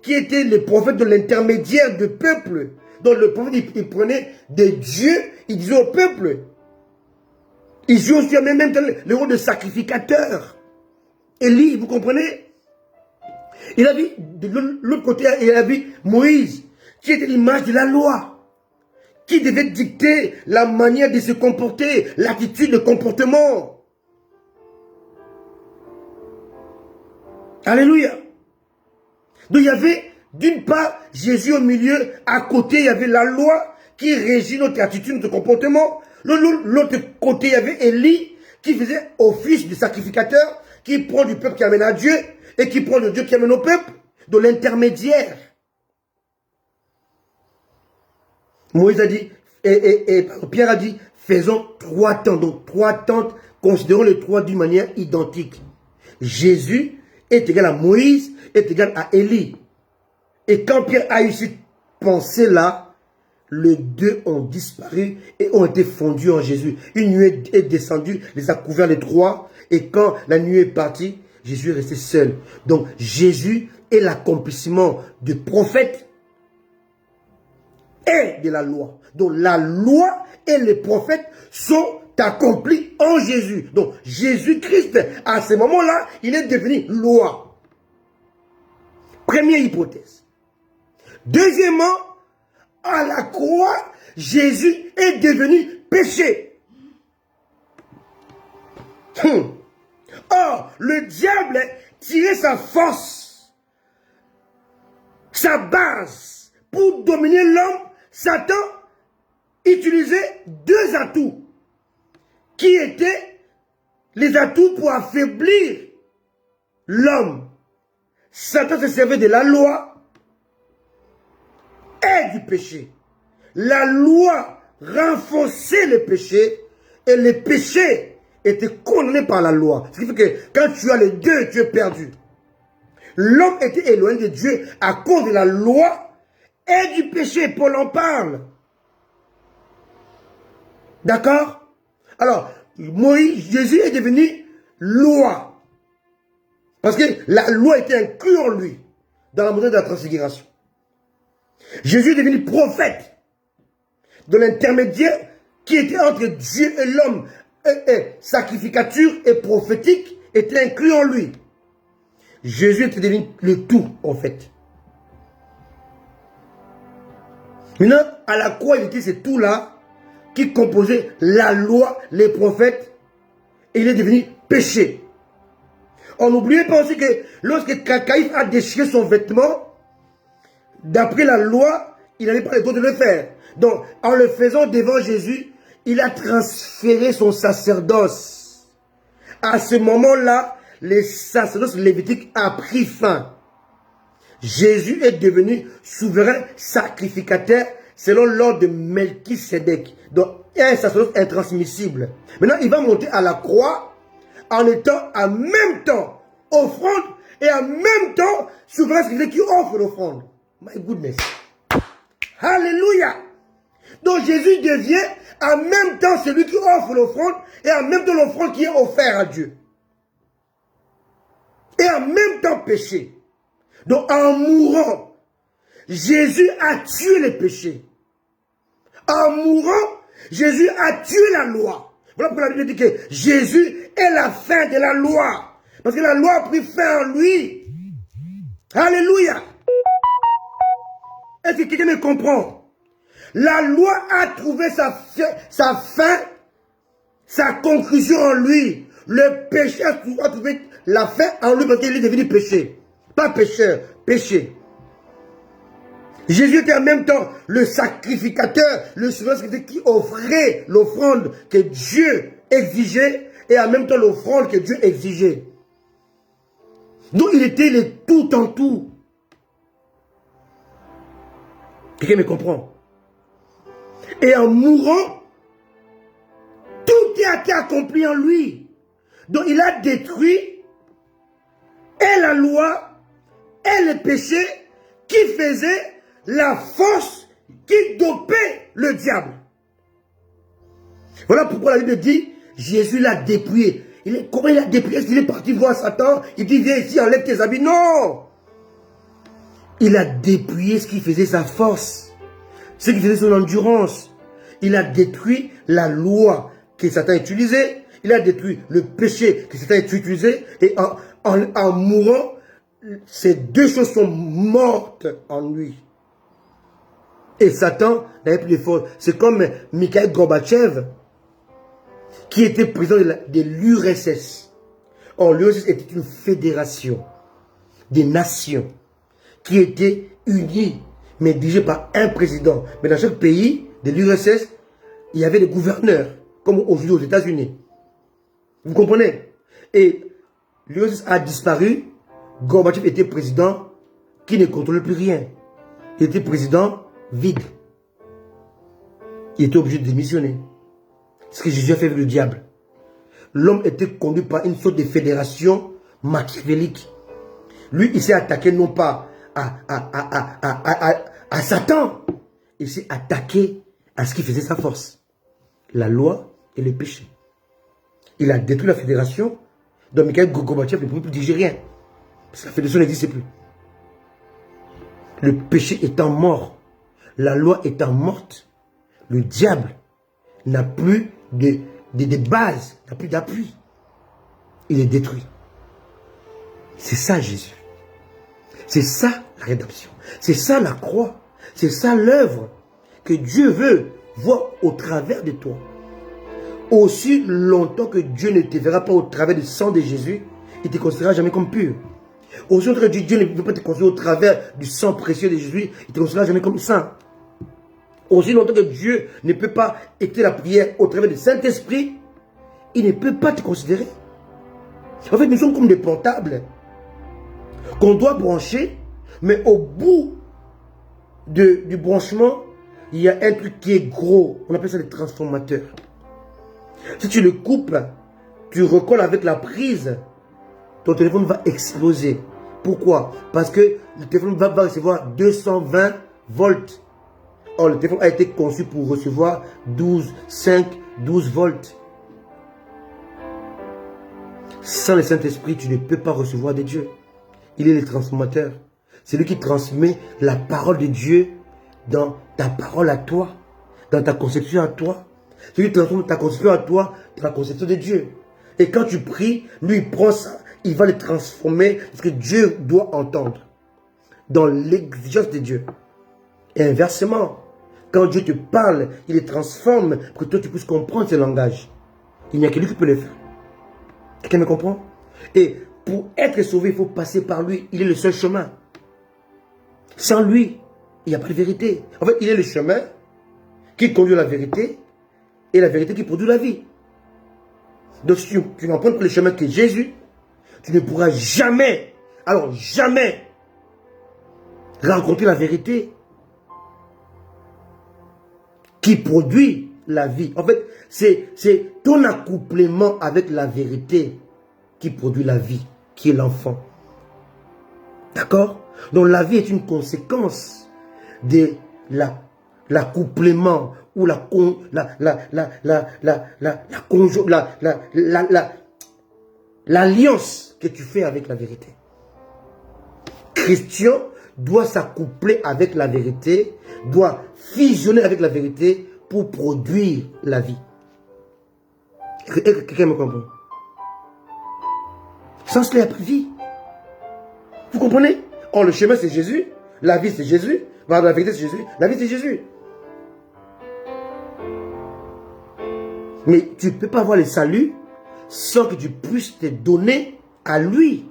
qui était le prophète de l'intermédiaire du peuple. Donc le prophète, il prenait de Dieu, il disait au peuple. Il jouait aussi même le rôle de sacrificateur. Élie, vous comprenez? Il a vu, de l'autre côté, il a vu Moïse, qui était l'image de la loi, qui devait dicter la manière de se comporter, l'attitude, le comportement. Alléluia. Donc il y avait, d'une part, Jésus au milieu, à côté, il y avait la loi qui régit notre attitude, notre comportement. L'autre côté, il y avait Élie qui faisait office de sacrificateur, qui prend du peuple qui amène à Dieu et qui prend de Dieu qui amène au peuple, de l'intermédiaire. Moïse a dit, et Pierre a dit, faisons 3 tentes. Donc 3 tentes, considérons les 3 d'une manière identique. Jésus est égal à Moïse, est égal à Élie. Et quand Pierre a eu cette pensée-là, les deux ont disparu et ont été fondus en Jésus. Une nuée est descendue, les a couverts les 3. Et quand la nuée est partie, Jésus est resté seul. Donc Jésus est l'accomplissement du prophète et de la loi. Donc la loi et les prophètes sont accomplis en Jésus. Donc Jésus-Christ, à ce moment-là, il est devenu loi. Première hypothèse. Deuxièmement, à la croix, Jésus est devenu péché. Or, le diable tirait sa force, sa base, pour dominer l'homme. Satan utilisait 2 atouts, qui étaient les atouts pour affaiblir l'homme. Satan se servait de la loi et du péché. La loi renforçait le péché et le péché était condamné par la loi. Ce qui fait que quand tu as les deux, tu es perdu. L'homme était éloigné de Dieu à cause de la loi et du péché. Paul en parle. D'accord? Alors, Jésus est devenu loi. Parce que la loi était inclue en lui dans la montagne de la transfiguration. Jésus est devenu prophète de l'intermédiaire qui était entre Dieu et l'homme. Sacrificature et prophétique était inclus en lui. Jésus était devenu le tout, en fait. Maintenant, à la croix, il était ce tout-là qui composait la loi, les prophètes, et il est devenu péché. On n'oubliez pas aussi que lorsque Caïphe a déchiré son vêtement, d'après la loi, il n'avait pas le droit de le faire. Donc, en le faisant devant Jésus, il a transféré son sacerdoce. À ce moment-là, le sacerdoce lévitique a pris fin. Jésus est devenu souverain sacrificateur selon l'ordre de Melchisédek. Donc, il y a un sacerdoce intransmissible. Maintenant, il va monter à la croix en étant en même temps offrande et en même temps souverain, celui qui offre l'offrande. My goodness. Alléluia. Donc, Jésus devient en même temps celui qui offre l'offrande et en même temps l'offrande qui est offerte à Dieu. Et en même temps péché. Donc, en mourant, Jésus a tué les péchés. En mourant, Jésus a tué la loi. Voilà pourquoi la Bible dit que Jésus est la fin de la loi. Parce que la loi a pris fin en lui. Alléluia. Est-ce que quelqu'un me comprend? La loi a trouvé sa fin, sa conclusion en lui. Le péché a trouvé la fin en lui parce qu'il est devenu péché. Pas pécheur, péché. Jésus était en même temps le sacrificateur, le sauveur qui offrait l'offrande que Dieu exigeait et en même temps l'offrande que Dieu exigeait. Donc il était le tout en tout. Quelqu'un me comprend? Et en mourant, tout a été accompli en lui. Donc il a détruit et la loi et le péché qui faisait la force qui dopait le diable. Voilà pourquoi la Bible dit, Jésus l'a dépouillé. Comment il a dépouillé? Est-ce qu'il est parti voir Satan? Il dit, viens ici, enlève tes habits. Non! Il a dépouillé ce qui faisait sa force, ce qui faisait son endurance. Il a détruit la loi que Satan utilisait. Il a détruit le péché que Satan utilisait. Et en mourant, ces deux choses sont mortes en lui. Et Satan n'avait plus de force. C'est comme Mikhail Gorbatchev, qui était président de l'URSS. Or, l'URSS était une fédération des nations qui étaient unies, mais dirigées par un président. Mais dans chaque pays de l'URSS, il y avait des gouverneurs, comme aujourd'hui aux États-Unis. Vous comprenez? Et l'URSS a disparu. Gorbatchev était président qui ne contrôlait plus rien. Il était président vide. Il était obligé de démissionner. Ce que Jésus a fait avec le diable. L'homme était conduit par une sorte de fédération machiavélique. Lui, il s'est attaqué non pas à Satan. Il s'est attaqué à ce qui faisait sa force. La loi et le péché. Il a détruit la fédération. Donc Mikhail Gorbatchev ne pouvait plus diriger rien. Parce que la fédération n'existait plus. Le péché étant mort, la loi étant morte, le diable n'a plus de base, n'a plus d'appui. Il est détruit. C'est ça Jésus. C'est ça la rédemption. C'est ça la croix. C'est ça l'œuvre que Dieu veut voir au travers de toi. Aussi longtemps que Dieu ne te verra pas au travers du sang de Jésus, il ne te considérera jamais comme pur. Aussi longtemps que Dieu ne peut pas te considérer au travers du sang précieux de Jésus, il ne te considérera jamais comme saint. Aussi longtemps que Dieu ne peut pas écouter la prière au travers du Saint-Esprit, il ne peut pas te considérer. En fait, nous sommes comme des portables qu'on doit brancher, mais au bout du branchement, il y a un truc qui est gros. On appelle ça des transformateurs. Si tu le coupes, tu recolles avec la prise, ton téléphone va exploser. Pourquoi? Parce que le téléphone va recevoir 220 volts. Or, le téléphone a été conçu pour recevoir 12 volts. Sans le Saint-Esprit, tu ne peux pas recevoir de Dieu. Il est le transformateur. C'est lui qui transmet la parole de Dieu dans ta parole à toi, dans ta conception à toi. C'est lui qui transforme ta conception à toi dans la conception de Dieu. Et quand tu pries, lui il prend ça, il va le transformer, parce que Dieu doit entendre dans l'exigence de Dieu. Et inversement, quand Dieu te parle, il le transforme pour que toi tu puisses comprendre ce langage. Il n'y a que lui qui peut le faire. Quelqu'un me comprend? Et pour être sauvé, il faut passer par lui. Il est le seul chemin. Sans lui, il n'y a pas de vérité. En fait, il est le chemin qui conduit à la vérité et la vérité qui produit la vie. Donc si tu n'empruntes pas le chemin que Jésus, tu ne pourras jamais, alors jamais, rencontrer la vérité. qui produit la vie. En fait, c'est ton accouplement avec la vérité qui produit la vie, qui est l'enfant. D'accord? Donc la vie est une conséquence de l'accouplement ou l'alliance que tu fais avec la vérité. Chrétien doit s'accoupler avec la vérité, doit fusionner avec la vérité pour produire la vie. Quelqu'un me comprend? Sans cela, il n'y a pas de vie. Vous comprenez? Or, le chemin, c'est Jésus. La vie, c'est Jésus. La vérité, c'est Jésus. La vie, c'est Jésus. Mais tu ne peux pas avoir le salut sans que tu puisses te donner à lui.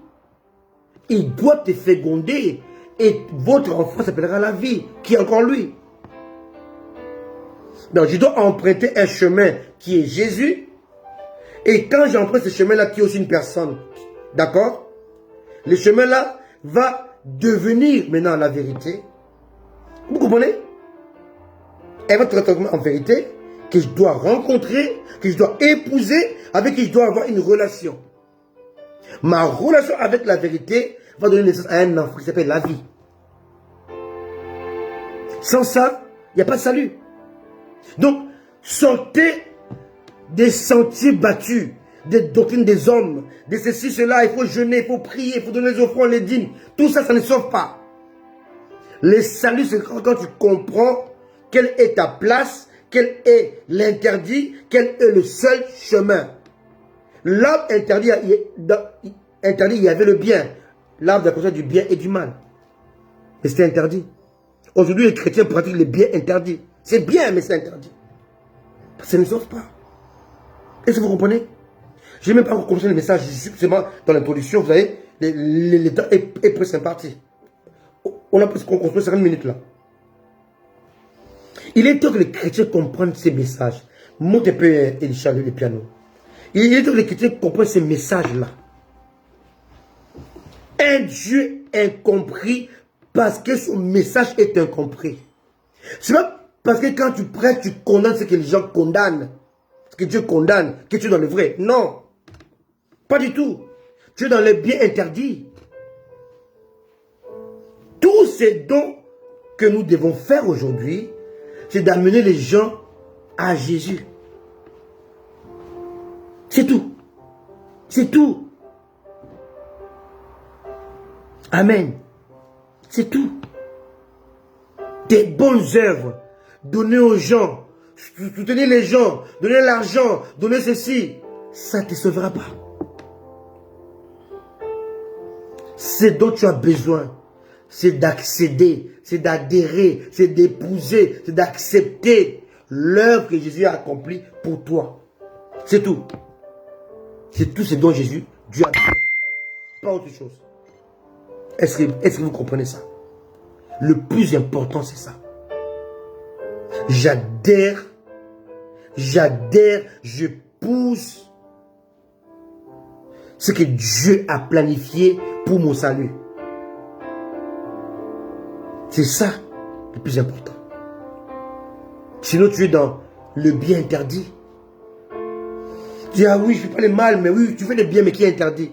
Il doit te féconder et votre enfant s'appellera la vie, qui est encore lui. Donc, je dois emprunter un chemin qui est Jésus. Et quand j'emprunte ce chemin-là, qui est aussi une personne, d'accord? Le chemin-là va devenir maintenant la vérité. Vous comprenez? Elle va te transformer en vérité que je dois rencontrer, que je dois épouser, avec qui je dois avoir une relation. Ma relation avec la vérité va donner naissance à un enfant qui s'appelle la vie. Sans ça, il n'y a pas de salut. Donc, sortez des sentiers battus, des doctrines des hommes, de ceci, cela, il faut jeûner, il faut prier, il faut donner les offrandes, les dîmes. Tout ça, ça ne sauve pas. Le salut, c'est quand tu comprends quelle est ta place, quel est l'interdit, quel est le seul chemin. L'arbre interdit, il y avait le bien. L'arbre de la connaissance du bien et du mal. Mais c'était interdit. Aujourd'hui, les chrétiens pratiquent les biens interdits. C'est bien, mais c'est interdit. Ça ne sauve pas. Est-ce que vous comprenez? Je n'ai même pas compris le message, justement, dans l'introduction, vous savez, le temps est presque imparti. On a presque construit 50 minutes là. Il est temps que les chrétiens comprennent ces messages. Monte un peu, Elisha, le piano. Il est temps que les chrétiens comprennent ces messages-là. Un Dieu incompris parce que son message est incompris. C'est pas parce que quand tu prêches, tu condamnes ce que les gens condamnent. Ce que Dieu condamne, que tu es dans le vrai. Non. Pas du tout. Tu es dans le bien interdit. Tous ces dons que nous devons faire aujourd'hui, c'est d'amener les gens à Jésus. C'est tout. C'est tout. Amen. C'est tout. Des bonnes œuvres. Donner aux gens. Soutenir les gens. Donner l'argent. Donner ceci. Ça ne te sauvera pas. Ce dont tu as besoin, c'est d'accéder, c'est d'adhérer, c'est d'épouser, c'est d'accepter l'œuvre que Jésus a accomplie pour toi. C'est tout. C'est tout ce dont Dieu a fait. Pas autre chose. Est-ce que vous comprenez ça? Le plus important, c'est ça. J'adhère, je pousse ce que Dieu a planifié pour mon salut. C'est ça le plus important. Sinon, tu es dans le bien interdit. Tu dis, ah oui, je ne fais pas le mal, mais oui, tu fais le bien, mais qui est interdit.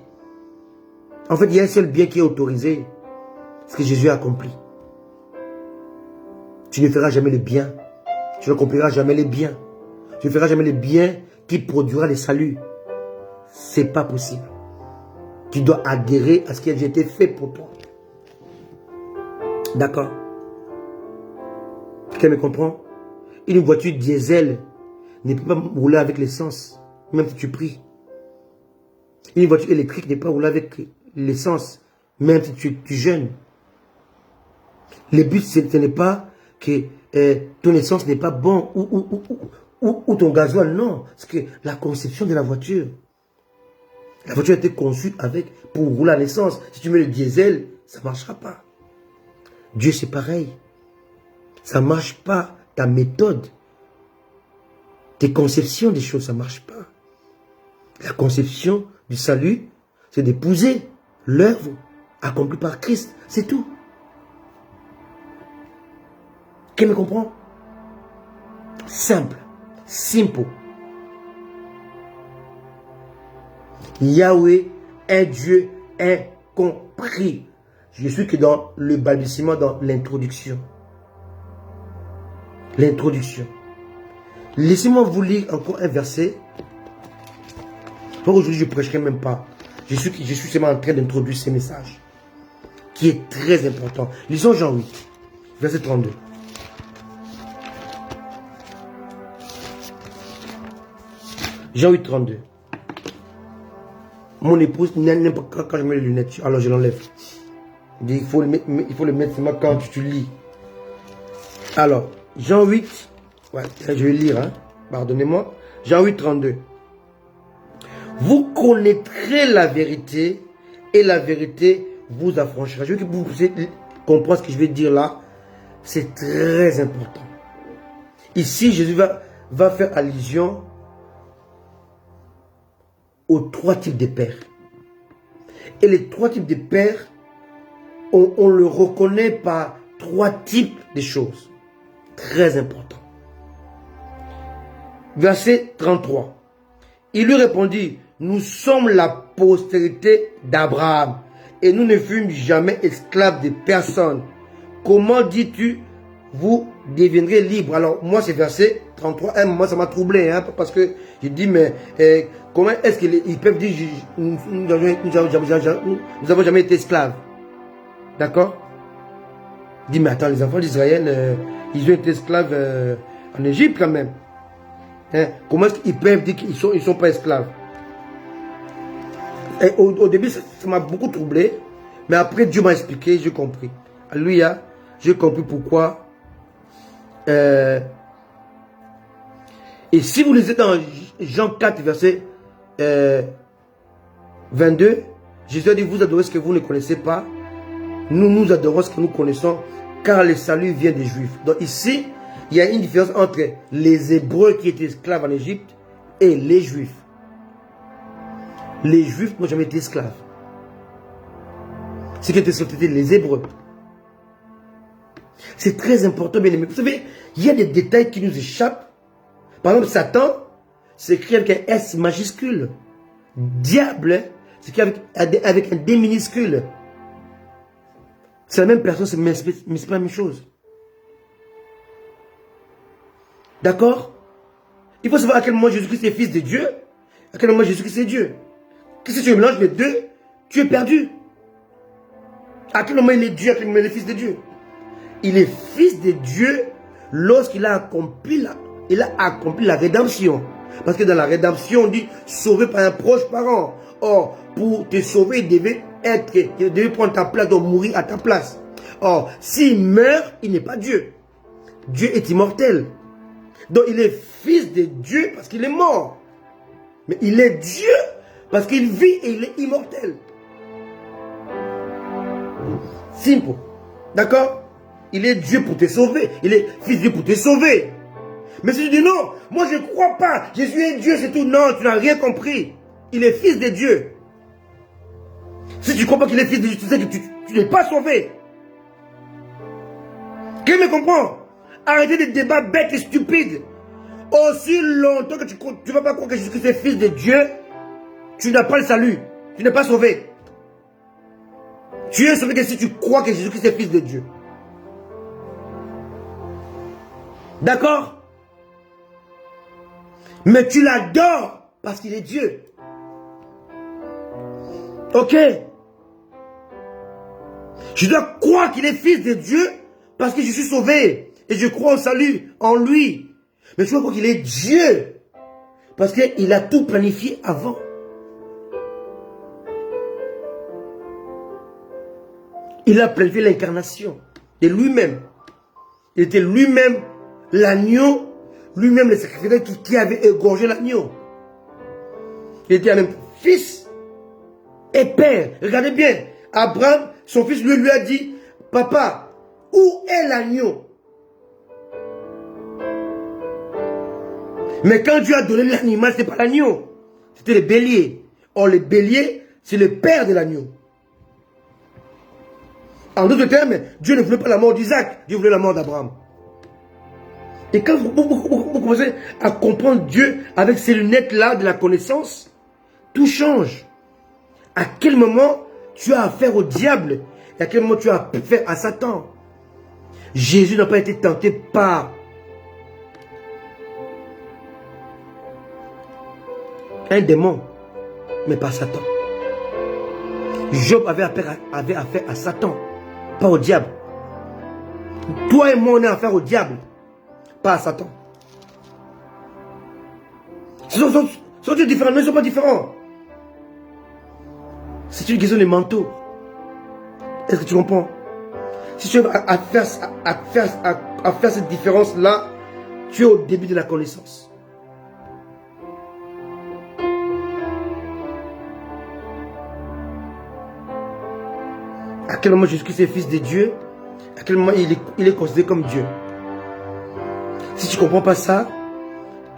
En fait, il y a un seul bien qui est autorisé. Ce que Jésus a accompli. Tu ne feras jamais le bien. Tu n'accompliras jamais les biens. Tu ne feras jamais le bien qui produira le salut. Ce n'est pas possible. Tu dois adhérer à ce qui a été fait pour toi. D'accord? Quelqu'un me comprend? Une voiture diesel ne peut pas rouler avec l'essence, même si tu pries. Une voiture électrique ne peut pas rouler avec l'essence, même si tu jeûnes. Le but, ce n'est pas que ton essence n'est pas bon ou ton gasoil, non. C'est que la conception de la voiture a été conçue pour rouler à l'essence. Si tu mets le diesel, ça ne marchera pas. Dieu, c'est pareil. Ça ne marche pas. Ta méthode, tes conceptions des choses, ça ne marche pas. La conception du salut, c'est d'épouser l'œuvre accomplie par Christ. C'est tout. Qui me comprend? Simple. Simple. Yahweh est Dieu incompris. Je suis que dans le balbutiement, dans l'introduction. L'introduction. Laissez-moi vous lire encore un verset. Aujourd'hui, je ne prêcherai même pas. Je suis seulement en train d'introduire ce message, qui est très important. Lisons Jean 8, verset 32. Jean 8, 32. Mon épouse, n'aime pas quand je mets les lunettes, alors je l'enlève. Il faut le mettre seulement quand tu lis. Alors, Jean 8, ouais, je vais lire, hein, pardonnez-moi. Jean 8, 32. Vous connaîtrez la vérité et la vérité vous affranchira. Je veux que vous puissiez comprendre ce que je vais dire là. C'est très important. Ici, Jésus va faire allusion aux trois types de pères. Et les trois types de pères, on le reconnaît par trois types de choses. Très important. Verset 33. Il lui répondit, nous sommes la postérité d'Abraham et nous ne fûmes jamais esclaves de personne. Comment dis-tu, vous deviendrez libres? Alors, moi, c'est verset 33. Moi, ça m'a troublé, hein, parce que je dis, mais comment est-ce qu'ils peuvent dire, nous n'avons jamais été esclaves? D'accord? Je dis, mais attends, les enfants d'Israël, ils ont été esclaves en Égypte quand même. Hein? Comment est-ce qu'ils peuvent dire qu'ils sont pas esclaves? Et au début, ça m'a beaucoup troublé. Mais après, Dieu m'a expliqué, j'ai compris. Alléluia. J'ai compris pourquoi. Et si vous lisez dans Jean 4, verset 22, Jésus a dit, vous adorez ce que vous ne connaissez pas. Nous adorons ce que nous connaissons, car le salut vient des Juifs. Donc ici, il y a une différence entre les Hébreux qui étaient esclaves en Égypte et les Juifs. Les Juifs n'ont jamais été esclaves. Ce qui était c'était les Hébreux. C'est très important, bien aimé. Vous savez, il y a des détails qui nous échappent. Par exemple, Satan s'écrit avec un S majuscule. Diable s'écrit avec un D minuscule. C'est la même personne, mais c'est pas la même chose. D'accord? Il faut savoir à quel moment Jésus-Christ est fils de Dieu, à quel moment Jésus-Christ est Dieu. Que si tu mélanges les deux, tu es perdu. À quel moment il est Dieu, à quel moment il est fils de Dieu? Il est fils de Dieu lorsqu'il a accompli la rédemption. Parce que dans la rédemption, on dit sauvé par un proche parent. Or, pour te sauver, il devait prendre ta place, donc mourir à ta place. Or, s'il meurt, il n'est pas Dieu. Dieu est immortel. Donc, il est fils de Dieu parce qu'il est mort. Mais il est Dieu parce qu'il vit et il est immortel. Simple. D'accord? Il est Dieu pour te sauver. Il est fils de Dieu pour te sauver. Mais si tu dis non, moi je ne crois pas. Jésus est Dieu, c'est tout. Non, tu n'as rien compris. Il est fils de Dieu. Si tu ne crois pas qu'il est fils de Dieu, tu sais que tu n'es pas sauvé. Qui me comprend? Arrêtez des débats bêtes et stupides. Aussi longtemps que tu ne vas pas croire que Jésus-Christ est fils de Dieu, tu n'as pas le salut. Tu n'es pas sauvé. Tu es sauvé que si tu crois que Jésus-Christ est fils de Dieu. D'accord? Mais tu l'adores parce qu'il est Dieu. Ok? Je dois croire qu'il est fils de Dieu parce que je suis sauvé. Et je crois au salut en lui. Mais je dois croire qu'il est Dieu parce qu'il a tout planifié avant. Il a planifié l'incarnation de lui-même. Il était lui-même l'agneau, lui-même le sacrificateur qui avait égorgé l'agneau. Il était même fils et père. Regardez bien, Abraham, son fils lui a dit, papa, où est l'agneau? Mais quand Dieu a donné l'animal, ce n'était pas l'agneau, c'était le bélier. Or, le bélier, c'est le père de l'agneau. En d'autres termes, Dieu ne voulait pas la mort d'Isaac, Dieu voulait la mort d'Abraham. Et quand vous commencez à comprendre Dieu avec ces lunettes-là de la connaissance, tout change. À quel moment tu as affaire au diable et à quel moment tu as affaire à Satan? Jésus n'a pas été tenté par un démon, mais par Satan. Job avait affaire à Satan, pas au diable. Toi et moi, on a affaire au diable, pas à Satan. Sont différents, mais ils ne sont pas différents. C'est une question de manteau. Est-ce que tu comprends? Si tu veux faire cette différence-là, tu es au début de la connaissance. À quel moment Jésus-Christ est fils de Dieu? À quel moment il est considéré comme Dieu? Si tu ne comprends pas ça,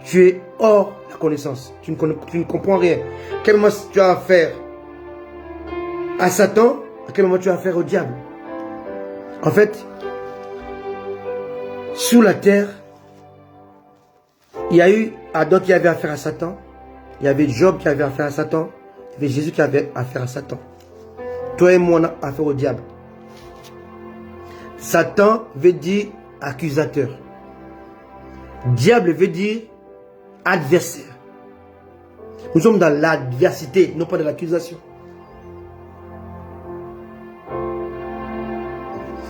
tu es hors la connaissance. Tu ne comprends rien. À quel moment tu as affaire à Satan? À quel moment tu as affaire au diable? En fait, sous la terre, il y a eu Adam qui avait affaire à Satan. Il y avait Job qui avait affaire à Satan. Il y avait Jésus qui avait affaire à Satan. Toi et moi, on a affaire au diable. Satan veut dire accusateur. Diable veut dire adversaire. Nous sommes dans l'adversité, non pas dans l'accusation.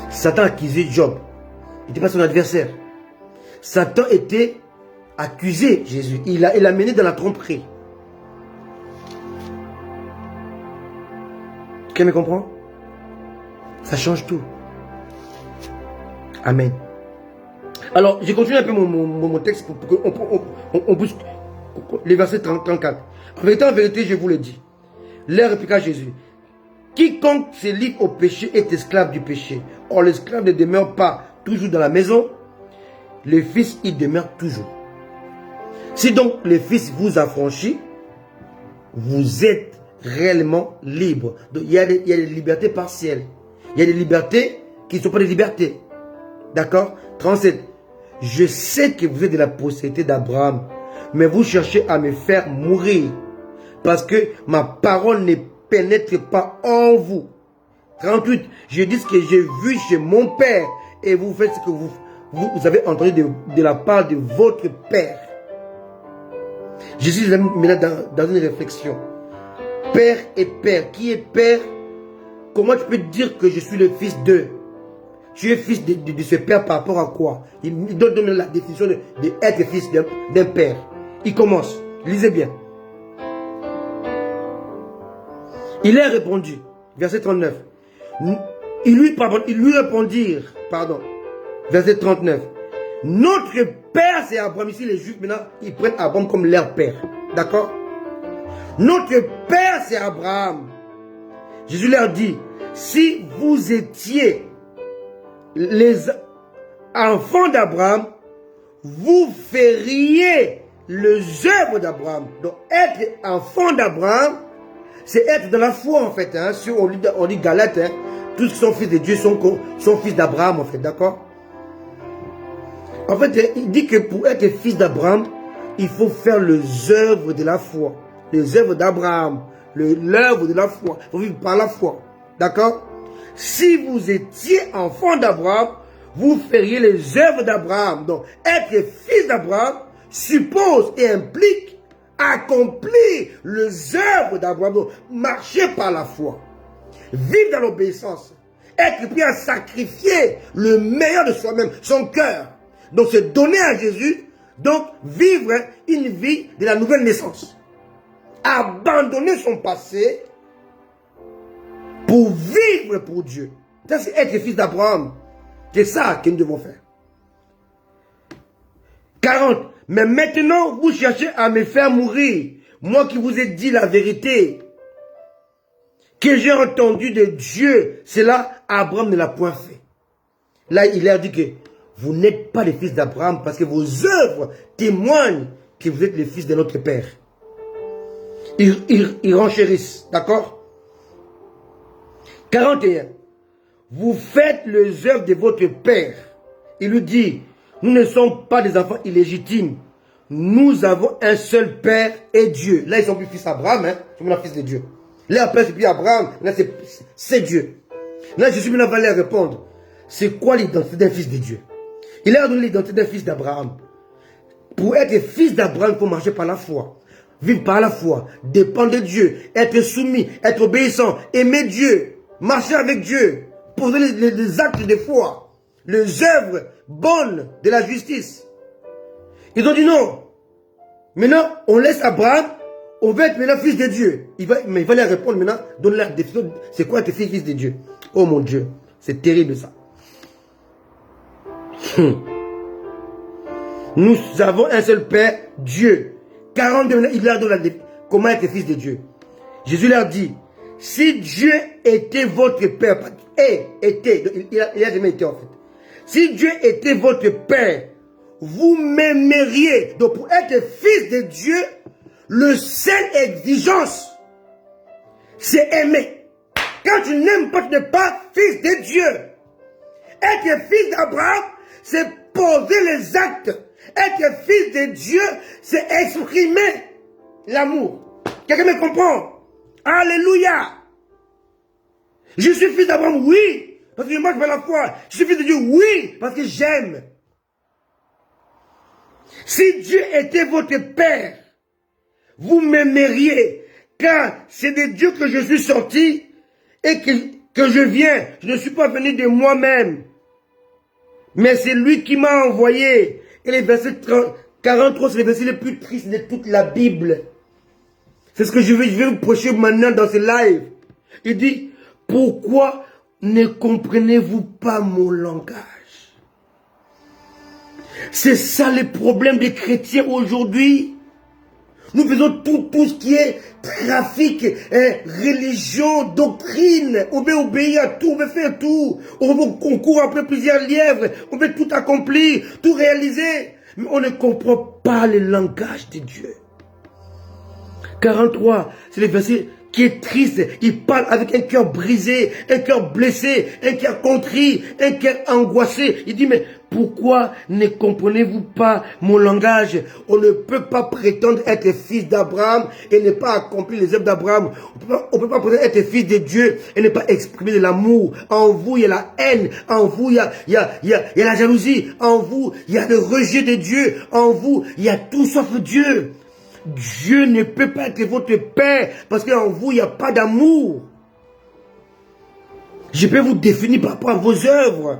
Satan accusait Job. Il n'était pas son adversaire. Satan était accusé Jésus. Il l'a mené dans la tromperie. Quelqu'un me comprend? Ça change tout. Amen. Alors, je continue un peu mon texte pour qu'on puisse... Les versets 34. En vérité, je vous le dis. Leur répliqua Jésus. Quiconque se livre au péché est esclave du péché. Or, l'esclave ne demeure pas toujours dans la maison. Le Fils y demeure toujours. Si donc le Fils vous affranchit, vous êtes réellement libre. Donc, il y a des libertés partielles. Il y a des libertés qui ne sont pas des libertés. D'accord? 37. Je sais que vous êtes de la postérité d'Abraham, mais vous cherchez à me faire mourir, parce que ma parole ne pénètre pas en vous. 38. Je dis ce que j'ai vu chez mon Père, et vous faites ce que vous avez entendu de la part de votre Père. Je suis maintenant dans une réflexion. Père et Père. Qui est Père? Comment tu peux dire que je suis le fils d'eux? Tu es fils de ce Père par rapport à quoi? Il donne la définition d'être fils d'un Père. Il commence. Lisez bien. Il a répondu. Verset 39. Ils lui répondirent. Verset 39. Notre Père, c'est Abraham. Ici, les Juifs, maintenant, ils prennent Abraham comme leur Père. D'accord? Notre Père, c'est Abraham. Jésus leur dit, si vous étiez les enfants d'Abraham, vous feriez les œuvres d'Abraham. Donc, être enfant d'Abraham, c'est être dans la foi, en fait. Hein. Si on lit Galates, hein, tous qui sont fils de Dieu sont fils d'Abraham, en fait. D'accord? En fait, il dit que pour être fils d'Abraham, il faut faire les œuvres de la foi. Les œuvres d'Abraham. L'œuvre de la foi. Il faut vivre par la foi. D'accord? Si vous étiez enfant d'Abraham, vous feriez les œuvres d'Abraham. Donc, être fils d'Abraham suppose et implique accomplir les œuvres d'Abraham. Donc, marcher par la foi. Vivre dans l'obéissance. Être prêt à sacrifier le meilleur de soi-même, son cœur. Donc, se donner à Jésus. Donc, vivre une vie de la nouvelle naissance. Abandonner son passé pour vivre pour Dieu. Ça, c'est être fils d'Abraham. C'est ça que nous devons faire. 40. Mais maintenant, vous cherchez à me faire mourir. Moi qui vous ai dit la vérité, que j'ai entendu de Dieu, cela, Abraham ne l'a point fait. Là, il a dit que vous n'êtes pas les fils d'Abraham parce que vos œuvres témoignent que vous êtes les fils de notre Père. Ils renchérissent, d'accord? 41. Vous faites les œuvres de votre Père. Il lui dit, Nous ne sommes pas des enfants illégitimes. Nous avons un seul Père et Dieu. Là, ils sont plus fils d'Abraham, hein. Ils sont maintenant fils de Dieu. Là, après, c'est plus Abraham. Là, c'est Dieu. Là, Jésus maintenant va leur répondre. C'est quoi l'identité d'un fils de Dieu? Il a donné l'identité d'un fils d'Abraham. Pour être fils d'Abraham, il faut marcher par la foi. Vivre par la foi. Dépendre de Dieu. Être soumis. Être obéissant. Aimer Dieu. Marcher avec Dieu. Poser les actes de foi. Les œuvres bonnes de la justice. Ils ont dit non. Maintenant, on laisse Abraham. On veut être maintenant fils de Dieu. Mais il va leur répondre maintenant. Donne leur définition. C'est quoi être fils de Dieu? Oh mon Dieu. C'est terrible ça. Nous avons un seul Père, Dieu. 42 minutes, il leur donne comment être fils de Dieu. Jésus leur dit, si Dieu était votre Père, il a jamais été en fait. Si Dieu était votre Père, vous m'aimeriez. Donc pour être fils de Dieu, le seule exigence, c'est aimer. Quand tu n'aimes pas, tu n'es pas fils de Dieu. Être fils d'Abraham, c'est poser les actes. Être fils de Dieu, c'est exprimer l'amour. Quelqu'un me comprend? Alléluia. Je suis fils d'Abraham, oui, parce que je marche par la foi. Je suis fils de Dieu, oui, parce que j'aime. Si Dieu était votre Père, vous m'aimeriez, car c'est de Dieu que je suis sorti et que je viens. Je ne suis pas venu de moi-même, mais c'est lui qui m'a envoyé. Et les versets 43, c'est les versets les plus tristes de toute la Bible. C'est ce que je vais vous prêcher maintenant dans ce live. Il dit, pourquoi ne comprenez-vous pas mon langage? C'est ça le problème des chrétiens aujourd'hui. Nous faisons tout ce qui est trafic, religion, doctrine. On veut obéir à tout, on veut faire tout. On court après plusieurs lièvres. On veut tout accomplir, tout réaliser. Mais on ne comprend pas le langage de Dieu. 43, c'est le verset qui est triste. Il parle avec un cœur brisé, un cœur blessé, un cœur contrit, un cœur angoissé. Il dit, mais pourquoi ne comprenez-vous pas mon langage? On ne peut pas prétendre être fils d'Abraham et ne pas accomplir les œuvres d'Abraham. On ne peut pas prétendre être fils de Dieu et ne pas exprimer de l'amour. En vous, il y a la haine. En vous, il y a la jalousie. En vous, il y a le rejet de Dieu. En vous, il y a tout sauf Dieu. Dieu ne peut pas être votre Père parce qu'en vous, il n'y a pas d'amour. Je peux vous définir par rapport à vos œuvres.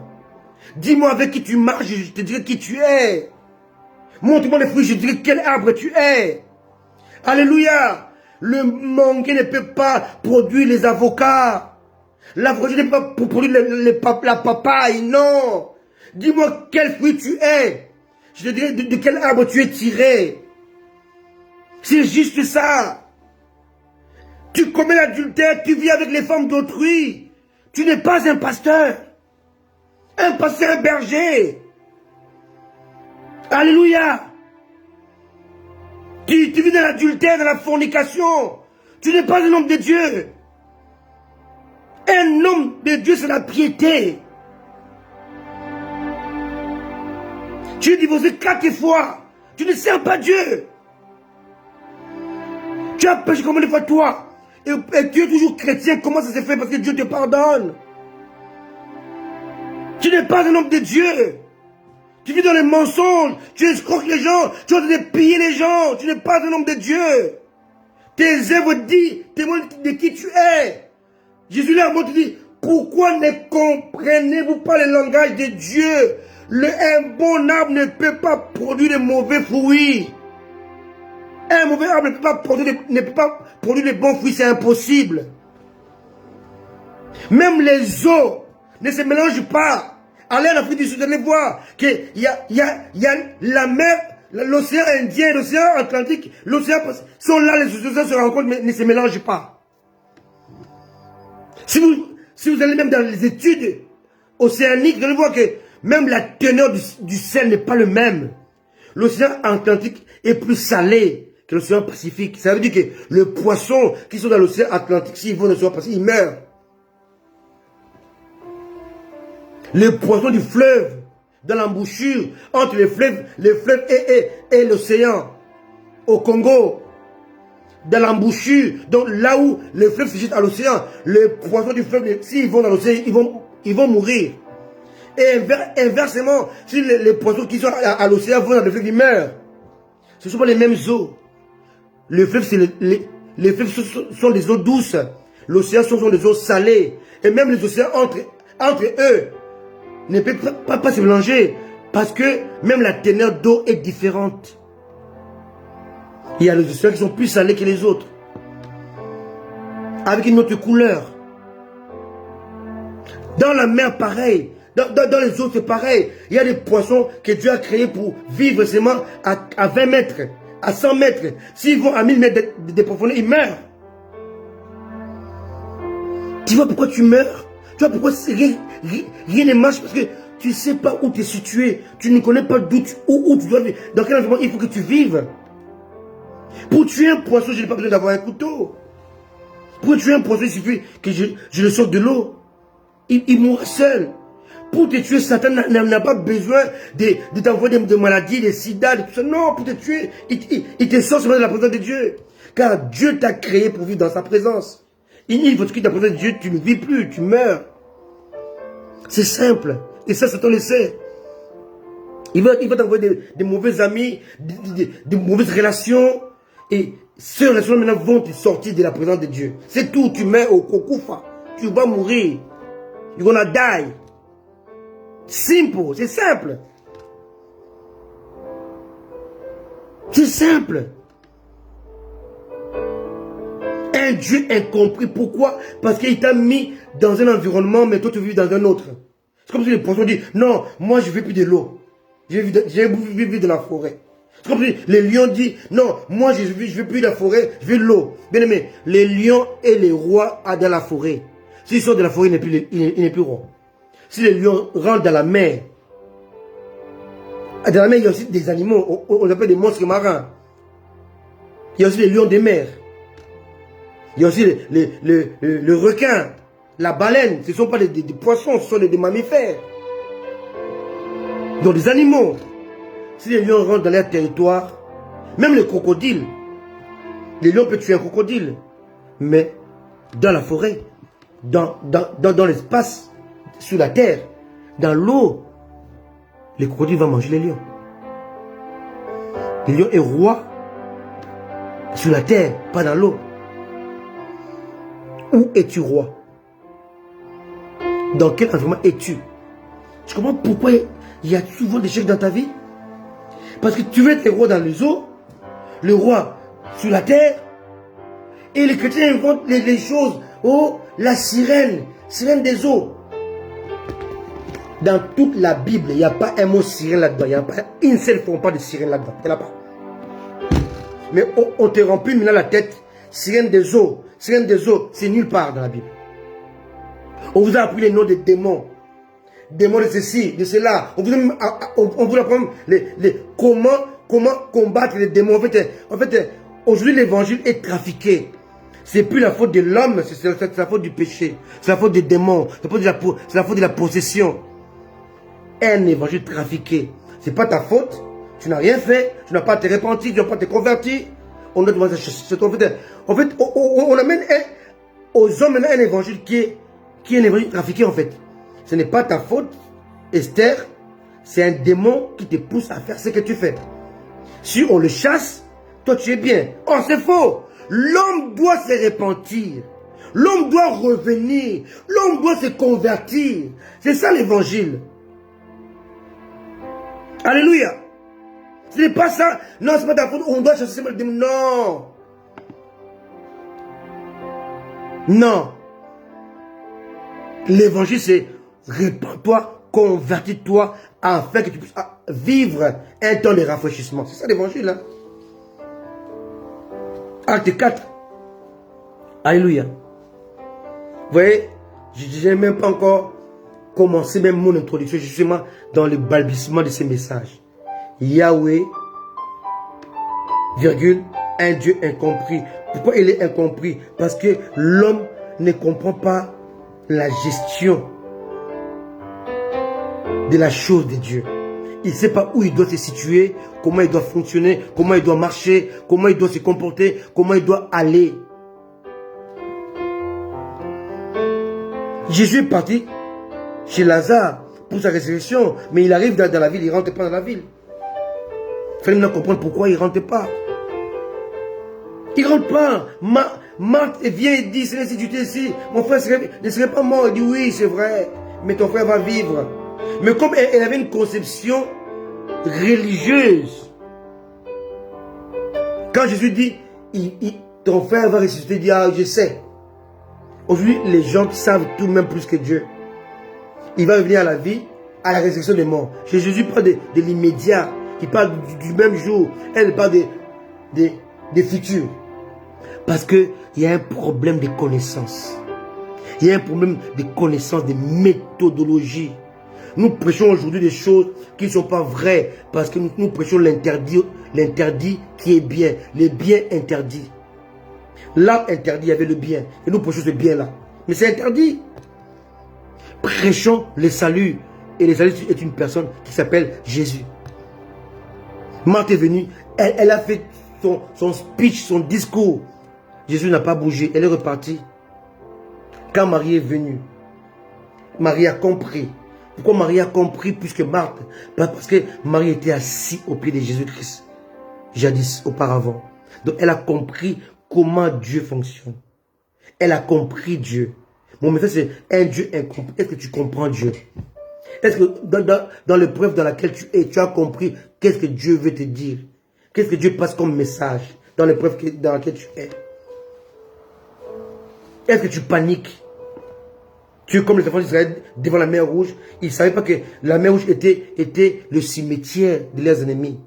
Dis-moi avec qui tu marches, je te dirai qui tu es. Montre-moi les fruits, je te dirai quel arbre tu es. Alléluia. Le manguier ne peut pas produire les avocats. L'avocat ne peut pas produire la papaye, non. Dis-moi quel fruit tu es. Je te dirai de quel arbre tu es tiré. C'est juste ça. Tu commets l'adultère, tu vis avec les femmes d'autrui. Tu n'es pas un pasteur. Un pasteur, un berger. Alléluia. Tu vis dans l'adultère, dans la fornication. Tu n'es pas un homme de Dieu. Un homme de Dieu, c'est la piété. Tu es divorcé 4 fois. Tu ne sers pas Dieu. Tu as péché combien de fois toi? Et tu es toujours chrétien. Comment ça s'est fait? Parce que Dieu te pardonne. Tu n'es pas un homme de Dieu. Tu vis dans les mensonges. Tu escroques les gens. Tu as de piller les gens. Tu n'es pas un homme de Dieu. Tes œuvres témoignent de qui tu es. Jésus leur dit, pourquoi ne comprenez-vous pas le langage de Dieu? Un bon arbre ne peut pas produire de mauvais fruits. Un mauvais arbre ne peut pas produire de bons fruits, c'est impossible. Même les eaux ne se mélangent pas. Allez en Afrique du Sud, allez voir qu'il y a la mer, l'océan Indien, l'océan Atlantique, l'océan sont là, les océans se rencontrent, mais ne se mélangent pas. Si vous allez même dans les études océaniques, vous allez voir que même la teneur du sel n'est pas le même. L'océan Atlantique est plus salé que l'océan Pacifique. Ça veut dire que les poissons qui sont dans l'océan Atlantique, s'ils vont dans l'océan Pacifique, ils meurent. Les poissons du fleuve dans l'embouchure entre les fleuves et l'océan, au Congo. Dans l'embouchure, donc là où le fleuve se jette à l'océan, les poissons du fleuve, s'ils vont dans l'océan, ils vont mourir. Et inversement, si les poissons qui sont à l'océan vont dans le fleuve, ils meurent. Ce ne sont pas les mêmes eaux. Le fleuve, les fleuves sont des eaux douces. L'océan sont des eaux salées. Et même les océans entre eux ne peuvent pas se mélanger. Parce que même la teneur d'eau est différente. Il y a les océans qui sont plus salés que les autres. Avec une autre couleur. Dans la mer, pareil. Dans les eaux, c'est pareil. Il y a des poissons que Dieu a créés pour vivre seulement à 20 mètres, à 100 mètres. S'ils vont à 1000 mètres de profondeur, ils meurent. Tu vois pourquoi tu meurs? Tu vois pourquoi rien ne marche? Parce que tu ne sais pas où tu es situé. Tu ne connais pas où tu dois vivre. Dans quel environnement il faut que tu vives. Pour tuer un poisson, je n'ai pas besoin d'avoir un couteau. Pour tuer un poisson, il suffit que je le sorte de l'eau. Il mourra seul. Pour te tuer, Satan n'a pas besoin de t'envoyer des maladies, des sida, de tout ça. Non, pour te tuer, il te sort seulement de la présence de Dieu. Car Dieu t'a créé pour vivre dans sa présence. Il faut que tu quittes la présence de Dieu, tu ne vis plus, tu meurs. C'est simple. Et ça, Satan le sait. Il va t'envoyer des mauvais amis, des mauvaises relations. Et ces relations maintenant vont te sortir de la présence de Dieu. C'est tout, tu mets au kokufa. Tu vas mourir. You're gonna die. Simple, c'est simple. C'est simple. Un Dieu incompris. Pourquoi? Parce qu'il t'a mis dans un environnement, mais toi tu vis dans un autre. C'est comme si les poissons disent, non, moi je ne veux plus de l'eau. Je veux vivre de la forêt. C'est comme si les lions disent, non, moi je ne veux plus de la forêt, je veux de l'eau. Bien aimé, les lions et les rois sont dans la forêt. S'ils sortent de la forêt, il n'est plus roi. Si les lions rentrent dans la mer, dans la mer, il y a aussi des animaux, on appelle des monstres marins. Il y a aussi les lions des mers. Il y a aussi le requin, la baleine. Ce ne sont pas des poissons, ce sont des mammifères. Donc des animaux. Si les lions rentrent dans leur territoire, même les crocodiles, les lions peuvent tuer un crocodile. Mais dans la forêt, dans l'espace, sur la terre, dans l'eau, les crocodiles vont manger les lions. Le lion est roi sur la terre, pas dans l'eau. Où es-tu roi? Dans quel environnement es-tu? Tu comprends pourquoi il y a souvent des échecs dans ta vie? Parce que tu veux être roi dans les eaux, le roi sur la terre, et les chrétiens inventent les choses. Oh, la sirène des eaux. Dans toute la Bible, il n'y a pas un mot sirène là-dedans. Il n'y a pas une seule fois on parle de sirène là-dedans. Il n'y en a pas. Mais on te remplit maintenant la tête. Sirène des eaux. Sirène des eaux, c'est nulle part dans la Bible. On vous a appris les noms des démons. Démons de ceci, de cela. On vous apprend comment combattre les démons. En fait aujourd'hui, l'évangile est trafiqué. C'est plus la faute de l'homme, c'est la faute du péché. C'est la faute des démons. C'est la faute de la possession. Un évangile trafiqué. C'est pas ta faute. Tu n'as rien fait. Tu n'as pas à te repentir. Tu n'as pas à te convertir. On doit demander en fait, on amène aux hommes un évangile qui est un évangile trafiqué en fait. Ce n'est pas ta faute, Esther. C'est un démon qui te pousse à faire ce que tu fais. Si on le chasse, toi tu es bien. Oh, c'est faux. L'homme doit se repentir. L'homme doit revenir. L'homme doit se convertir. C'est ça l'évangile. Alléluia. Ce n'est pas ça. Non, ce n'est pas ta faute. On doit chasser le démon. Non. Non. L'évangile, c'est répands-toi, convertis-toi, afin que tu puisses vivre un temps de rafraîchissement. C'est ça l'évangile. Hein? Acte 4. Alléluia. Vous voyez, je n'ai même pas encore commencé même mon introduction, justement dans le balbutiement de ces messages. Yahweh, virgule, un Dieu incompris. Pourquoi il est incompris? Parce que l'homme ne comprend pas la gestion de la chose de Dieu. Il ne sait pas où il doit se situer, comment il doit fonctionner, comment il doit marcher, comment il doit se comporter, comment il doit aller. Jésus est parti chez Lazare pour sa résurrection, mais il arrive dans la ville, il ne rentre pas dans la ville. Il fallait maintenant comprendre pourquoi il ne rentre pas. Il ne rentre pas. Marthe vient et dit, si tu étais ici, mon frère ne serait pas mort. Il dit, oui, c'est vrai, mais ton frère va vivre. Mais comme elle avait une conception religieuse, quand Jésus dit, ton frère va ressusciter, il dit, ah, je sais. Aujourd'hui, les gens savent tout, même plus que Dieu. Il va revenir à la vie, à la résurrection des morts. Chez Jésus, parle de l'immédiat, qui parle du même jour. Elle parle des futurs. Parce qu'il y a un problème de connaissance. Il y a un problème de connaissance, de méthodologie. Nous prêchons aujourd'hui des choses qui ne sont pas vraies. Parce que nous prêchons l'interdit qui est bien. Le bien interdit. Là, interdit, il y avait le bien. Et nous prêchons ce bien-là. Mais c'est interdit. Prêchons le salut. Et le salut est une personne qui s'appelle Jésus. Marthe est venue. Elle a fait son speech, son discours. Jésus n'a pas bougé. Elle est repartie. Quand Marie est venue, Marie a compris. Pourquoi Marie a compris plus que Marthe? Parce que Marie était assise au pied de Jésus-Christ. Jadis, auparavant. Donc elle a compris comment Dieu fonctionne. Elle a compris Dieu. Mon message c'est un Dieu incompris. Est-ce que tu comprends Dieu? Est-ce que dans l'épreuve dans laquelle tu es, tu as compris qu'est-ce que Dieu veut te dire? Qu'est-ce que Dieu passe comme message dans l'épreuve dans laquelle tu es? Est-ce que tu paniques? Tu es comme les enfants d'Israël devant la mer Rouge. Ils ne savaient pas que la mer Rouge était le cimetière de leurs ennemis.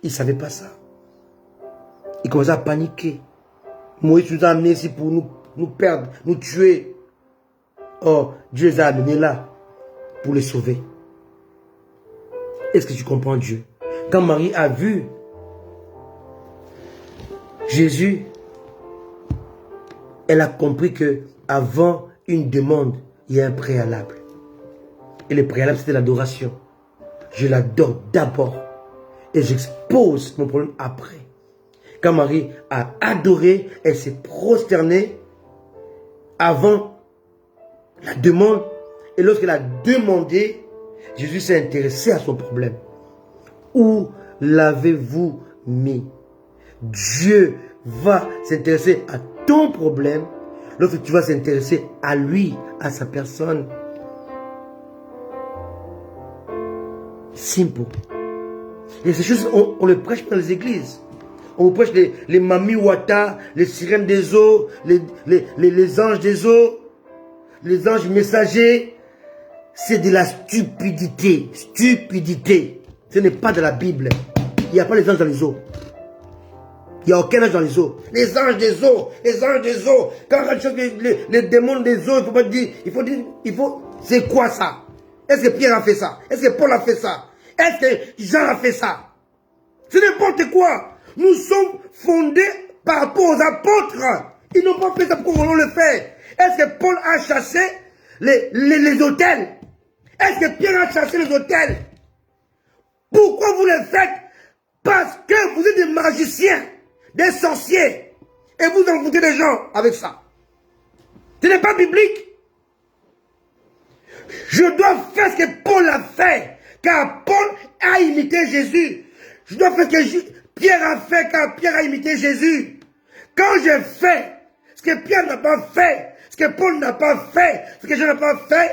Ils ne savaient pas ça. Ils commençaient à paniquer. Moïse nous a amenés ici pour nous perdre, nous tuer. Oh, Dieu les a amenés là pour les sauver. Est-ce que tu comprends Dieu? Quand Marie a vu Jésus, elle a compris que avant une demande, il y a un préalable. Et le préalable, c'était l'adoration. Je l'adore d'abord. Et j'expose mon problème après. Quand Marie a adoré, elle s'est prosternée avant la demande. Et lorsqu'elle a demandé, Jésus s'est intéressé à son problème. Où l'avez-vous mis? Dieu va s'intéresser à ton problème lorsque tu vas s'intéresser à lui, à sa personne. Simple. Et ces choses, on les prêche dans les églises. On prêche les Mami Wata, les sirènes des eaux, les anges des eaux, les anges messagers. C'est de la stupidité. Stupidité. Ce n'est pas de la Bible. Il n'y a pas les anges dans les eaux. Il n'y a aucun ange dans les eaux. Les anges des eaux. Les anges des eaux. Quand on chose les démons des eaux, il faut pas dire. C'est quoi ça? Est-ce que Pierre a fait ça? Est-ce que Paul a fait ça? Est-ce que Jean a fait ça? C'est n'importe quoi. Nous sommes fondés par rapport aux apôtres. Ils n'ont pas fait ça, pourquoi on le fait? Est-ce que Paul a chassé les hôtels? Est-ce que Pierre a chassé les hôtels? Pourquoi vous le faites? Parce que vous êtes des magiciens, des sorciers. Et vous envoûtez des gens avec ça. Ce n'est pas biblique. Je dois faire ce que Paul a fait. Car Paul a imité Jésus. Je dois faire ce que Pierre a fait car Pierre a imité Jésus. Quand j'ai fait ce que Pierre n'a pas fait, ce que Paul n'a pas fait, ce que je n'ai pas fait,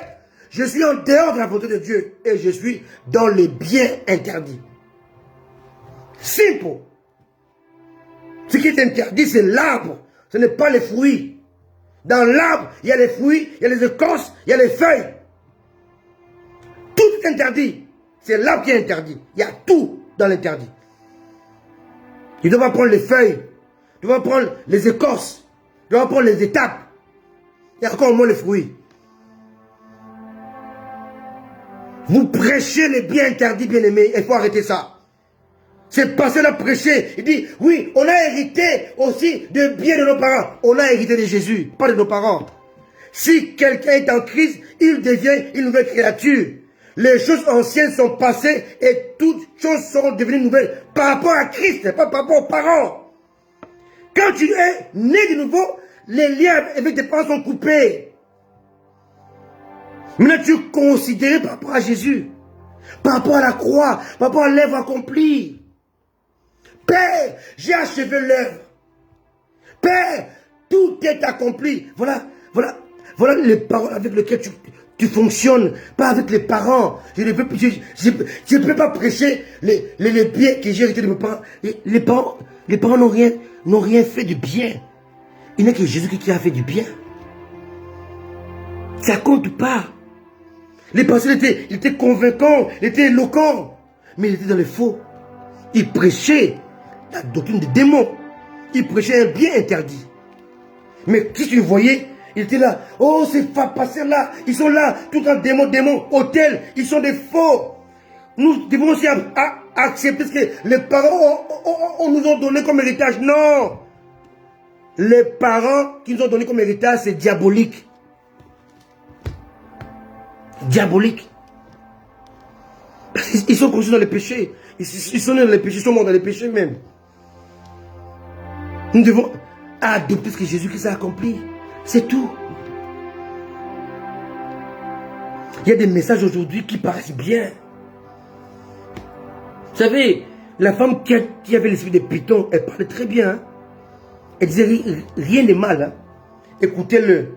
je suis en dehors de la volonté de Dieu. Et je suis dans les biens interdits. Simple. Ce qui est interdit, c'est l'arbre. Ce n'est pas les fruits. Dans l'arbre, il y a les fruits, il y a les écorces, il y a les feuilles. Tout est interdit. C'est l'arbre qui est interdit. Il y a tout dans l'interdit. Tu dois prendre les feuilles. Tu dois prendre les écorces. Tu dois prendre les étapes. Il y a encore moins les fruits. Vous prêchez les biens interdits, bien-aimés. Il faut arrêter ça. C'est passé là prêcher. Il dit, oui, on a hérité aussi de biens de nos parents. On a hérité de Jésus, pas de nos parents. Si quelqu'un est en Christ, il devient une nouvelle créature. les choses anciennes sont passées et toutes choses seront devenues nouvelles par rapport à Christ, pas par rapport aux parents. Quand tu es né de nouveau, les liens avec tes parents sont coupés. Maintenant, tu es considéré par rapport à Jésus, par rapport à la croix, par rapport à l'œuvre accomplie. Père, j'ai achevé l'œuvre. Père, tout est accompli. Voilà les paroles avec lesquelles tu fonctionnes, pas avec les parents. Je ne peux pas prêcher les biens que j'ai hérités de mes parents. Les parents n'ont rien fait de bien. Il n'est que Jésus qui a fait du bien. Ça compte pas. Les pasteurs étaient convaincants, étaient éloquents, mais ils étaient dans le faux. Ils prêchaient la doctrine des démons. Ils prêchaient un bien interdit. Mais si tu le voyais, ils étaient là. Oh, ces pasteurs là, ils sont là, tout en démon, hôtel, ils sont des faux. Nous devons aussi accepter ce que les parents nous ont donné comme héritage. Non. Les parents qui nous ont donné comme héritage, c'est diabolique. Diabolique. Ils sont construits dans les péchés. Ils sont nés dans les péchés, ils sont morts dans les péchés même. Nous devons adopter ce que Jésus-Christ a accompli. C'est tout. Il y a des messages aujourd'hui qui paraissent bien. Vous savez, la femme qui avait l'esprit de Python, elle parlait très bien. Hein? Elle disait rien de mal. Hein? Écoutez-le.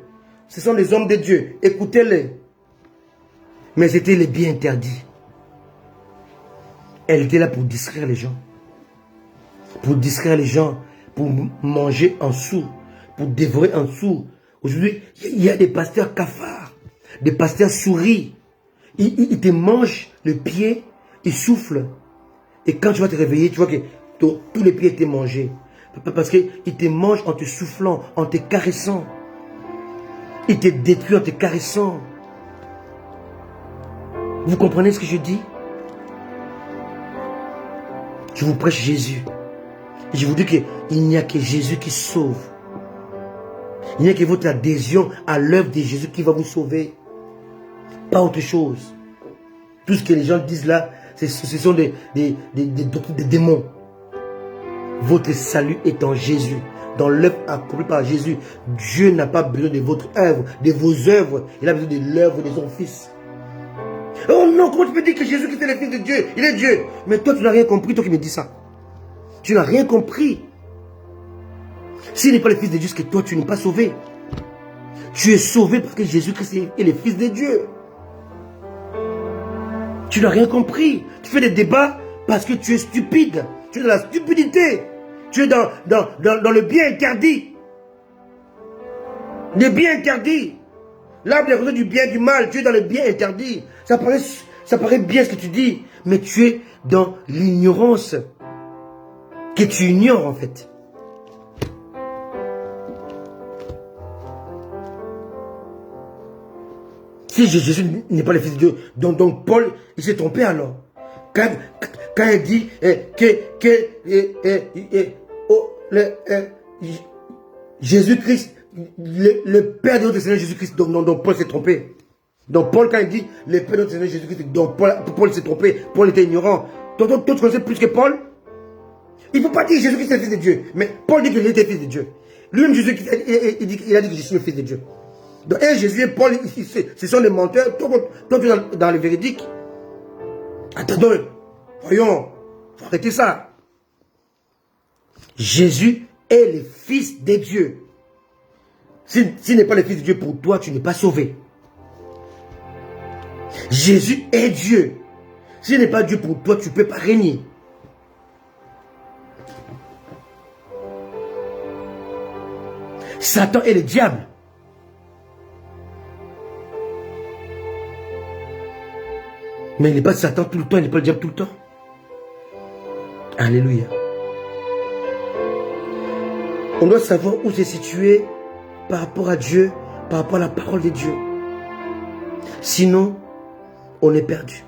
Ce sont les hommes de Dieu. Écoutez-le. Mais c'était les biens interdits. Elle était là pour distraire les gens. Pour distraire les gens. Pour manger en dessous. Pour dévorer en dessous. Aujourd'hui, il y a des pasteurs cafards. Des pasteurs souris. Ils te mangent le pied. Ils soufflent. Et quand tu vas te réveiller, tu vois que tous les pieds étaient mangés. Parce qu'ils te mangent en te soufflant, en te caressant. Ils te détruisent en te caressant. Vous comprenez ce que je dis? Je vous prêche Jésus. Et je vous dis qu'il n'y a que Jésus qui sauve. Il n'y a que votre adhésion à l'œuvre de Jésus qui va vous sauver. Pas autre chose. Tout ce que les gens disent là, ce sont des démons. Votre salut est en Jésus. Dans l'œuvre accomplie par Jésus. Dieu n'a pas besoin de votre œuvre, de vos œuvres. Il a besoin de l'œuvre de son Fils. Oh non, comment tu peux dire que Jésus qui est le Fils de Dieu? Il est Dieu. Mais toi, tu n'as rien compris, toi qui me dis ça. Tu n'as rien compris. S'il n'est pas le Fils de Dieu, c'est que toi, tu n'es pas sauvé. Tu es sauvé parce que Jésus-Christ est le Fils de Dieu. Tu n'as rien compris. Tu fais des débats parce que tu es stupide. Tu es dans la stupidité. Tu es dans le bien interdit. Le bien interdit. L'arbre est du bien et du mal. Tu es dans le bien interdit. Ça paraît bien ce que tu dis. Mais tu es dans l'ignorance. Que tu ignores en fait. Si Jésus n'est pas le Fils de Dieu, donc Paul, il s'est trompé alors. Quand il dit Jésus-Christ, le Père de notre Seigneur Jésus-Christ, donc Paul s'est trompé. Donc Paul, quand il dit le Père de notre Seigneur Jésus-Christ, donc Paul s'est trompé. Paul était ignorant. Toi, tu connaissais plus que Paul? Il ne faut pas dire que Jésus-Christ est le Fils de Dieu. Mais Paul dit qu'il était le Fils de Dieu. Lui-même, Jésus, il a dit que je suis le Fils de Dieu. Donc, Jésus et Paul, ce sont des menteurs. Toi, tu es dans le véridique. Attendons. Voyons. Il faut arrêter ça. Jésus est le Fils de Dieu. S'il n'est pas le Fils de Dieu pour toi, tu n'es pas sauvé. Jésus est Dieu. S'il n'est pas Dieu pour toi, tu ne peux pas régner. Satan est le diable. Mais il n'est pas Satan tout le temps, il n'est pas le diable tout le temps. Alléluia. On doit savoir où se situer par rapport à Dieu, par rapport à la parole de Dieu. Sinon, on est perdu.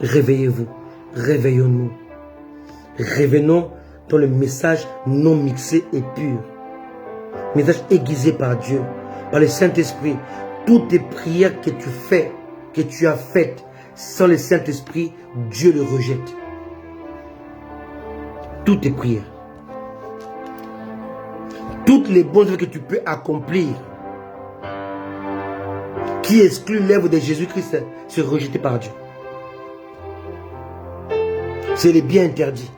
Réveillez-vous, réveillons-nous. Revenons dans le message non mixé et pur. Message aiguisé par Dieu, par le Saint-Esprit. Toutes les prières que tu fais que tu as faites sans le Saint-Esprit, Dieu le rejette. Toutes tes prières, toutes les bonnes œuvres que tu peux accomplir, qui excluent l'œuvre de Jésus-Christ, sont rejetées par Dieu. C'est les biens interdits.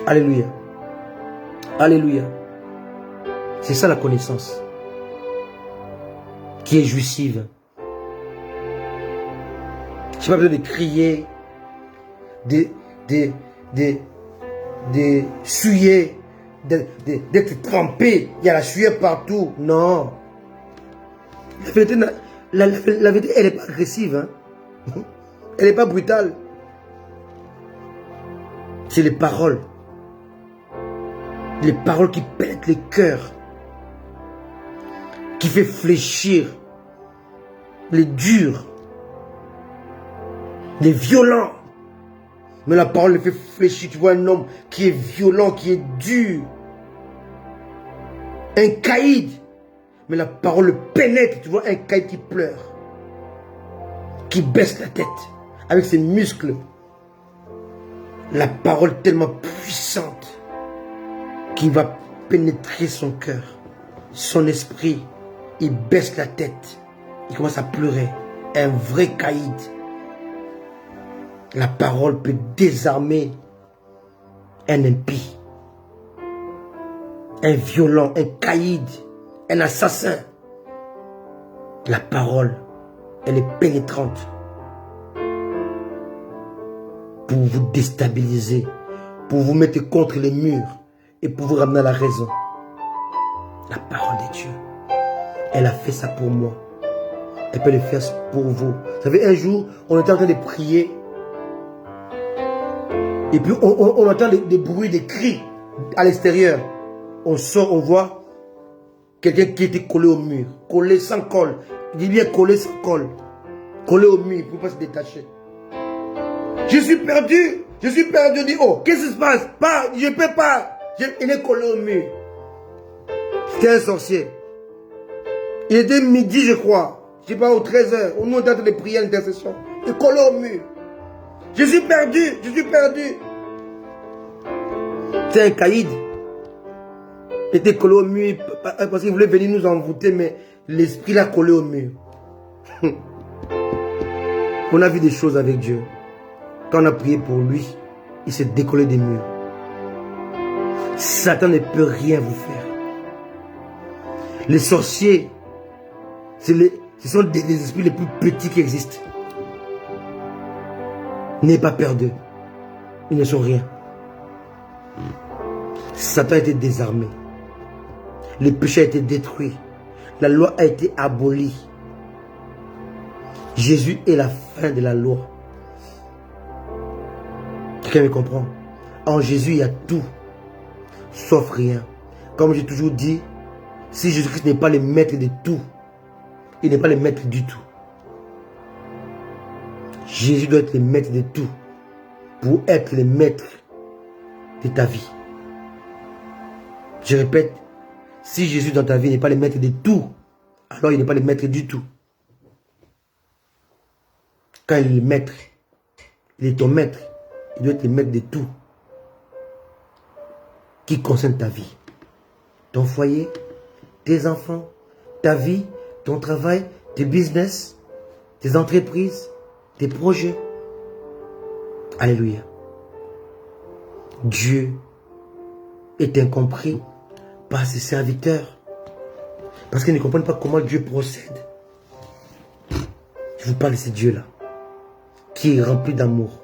Alléluia. Alléluia. C'est ça la connaissance qui est jouissive. Je n'ai pas besoin de crier, de suer, d'être trempé. Il y a la sueur partout. Non. La vérité, elle n'est pas agressive. Hein? Elle n'est pas brutale. C'est les paroles. Les paroles qui pètent les cœurs. Qui fait fléchir les durs. Les violents. Mais la parole le fait fléchir. Tu vois un homme qui est violent, qui est dur. Un caïd. Mais la parole le pénètre. Tu vois un caïd qui pleure. Qui baisse la tête. Avec ses muscles. La parole tellement puissante. Qui va pénétrer son cœur. Son esprit. Il baisse la tête. Il commence à pleurer. Un vrai caïd. La parole peut désarmer un impie, un violent, un caïd, un assassin. La parole, elle est pénétrante pour vous déstabiliser, pour vous mettre contre les murs et pour vous ramener à la raison. La parole de Dieu, elle a fait ça pour moi. Elle peut le faire pour vous. Vous savez, un jour, on était en train de prier. Et puis on entend des bruits, des cris à l'extérieur. On sort, on voit quelqu'un qui était collé au mur. Collé sans colle. Je dis bien collé sans colle. Collé au mur, il ne peut pas se détacher. Je suis perdu. Je suis perdu. Je dis, oh, qu'est-ce qui se passe? Pas, je ne peux pas. Il est collé au mur. C'était un sorcier. Il était midi, je crois. Je ne sais pas, aux 13h. On nous est en train de prier à l'intercession. Il est collé au mur. Je suis perdu, je suis perdu. C'est un caïd. Il était collé au mur parce qu'il voulait venir nous envoûter, mais l'esprit l'a collé au mur. On a vu des choses avec Dieu. Quand on a prié pour lui, il s'est décollé des murs. Satan ne peut rien vous faire. Les sorciers, ce sont des esprits les plus petits qui existent. N'ayez pas peur d'eux. Ils ne sont rien. Satan a été désarmé. Le péché a été détruit. La loi a été abolie. Jésus est la fin de la loi. Quelqu'un me comprend? En Jésus, il y a tout. Sauf rien. Comme j'ai toujours dit, si Jésus-Christ n'est pas le maître de tout, il n'est pas le maître du tout. Jésus doit être le maître de tout pour être le maître de ta vie. Je répète, si Jésus dans ta vie n'est pas le maître de tout, alors il n'est pas le maître du tout. Quand il est le maître, il est ton maître, il doit être le maître de tout qui concerne ta vie. Ton foyer, tes enfants, ta vie, ton travail, tes business, tes entreprises, tes projets. Alléluia. Dieu est incompris par ses serviteurs. Parce qu'ils ne comprennent pas comment Dieu procède. Je vous parle de ce Dieu-là, qui est rempli d'amour.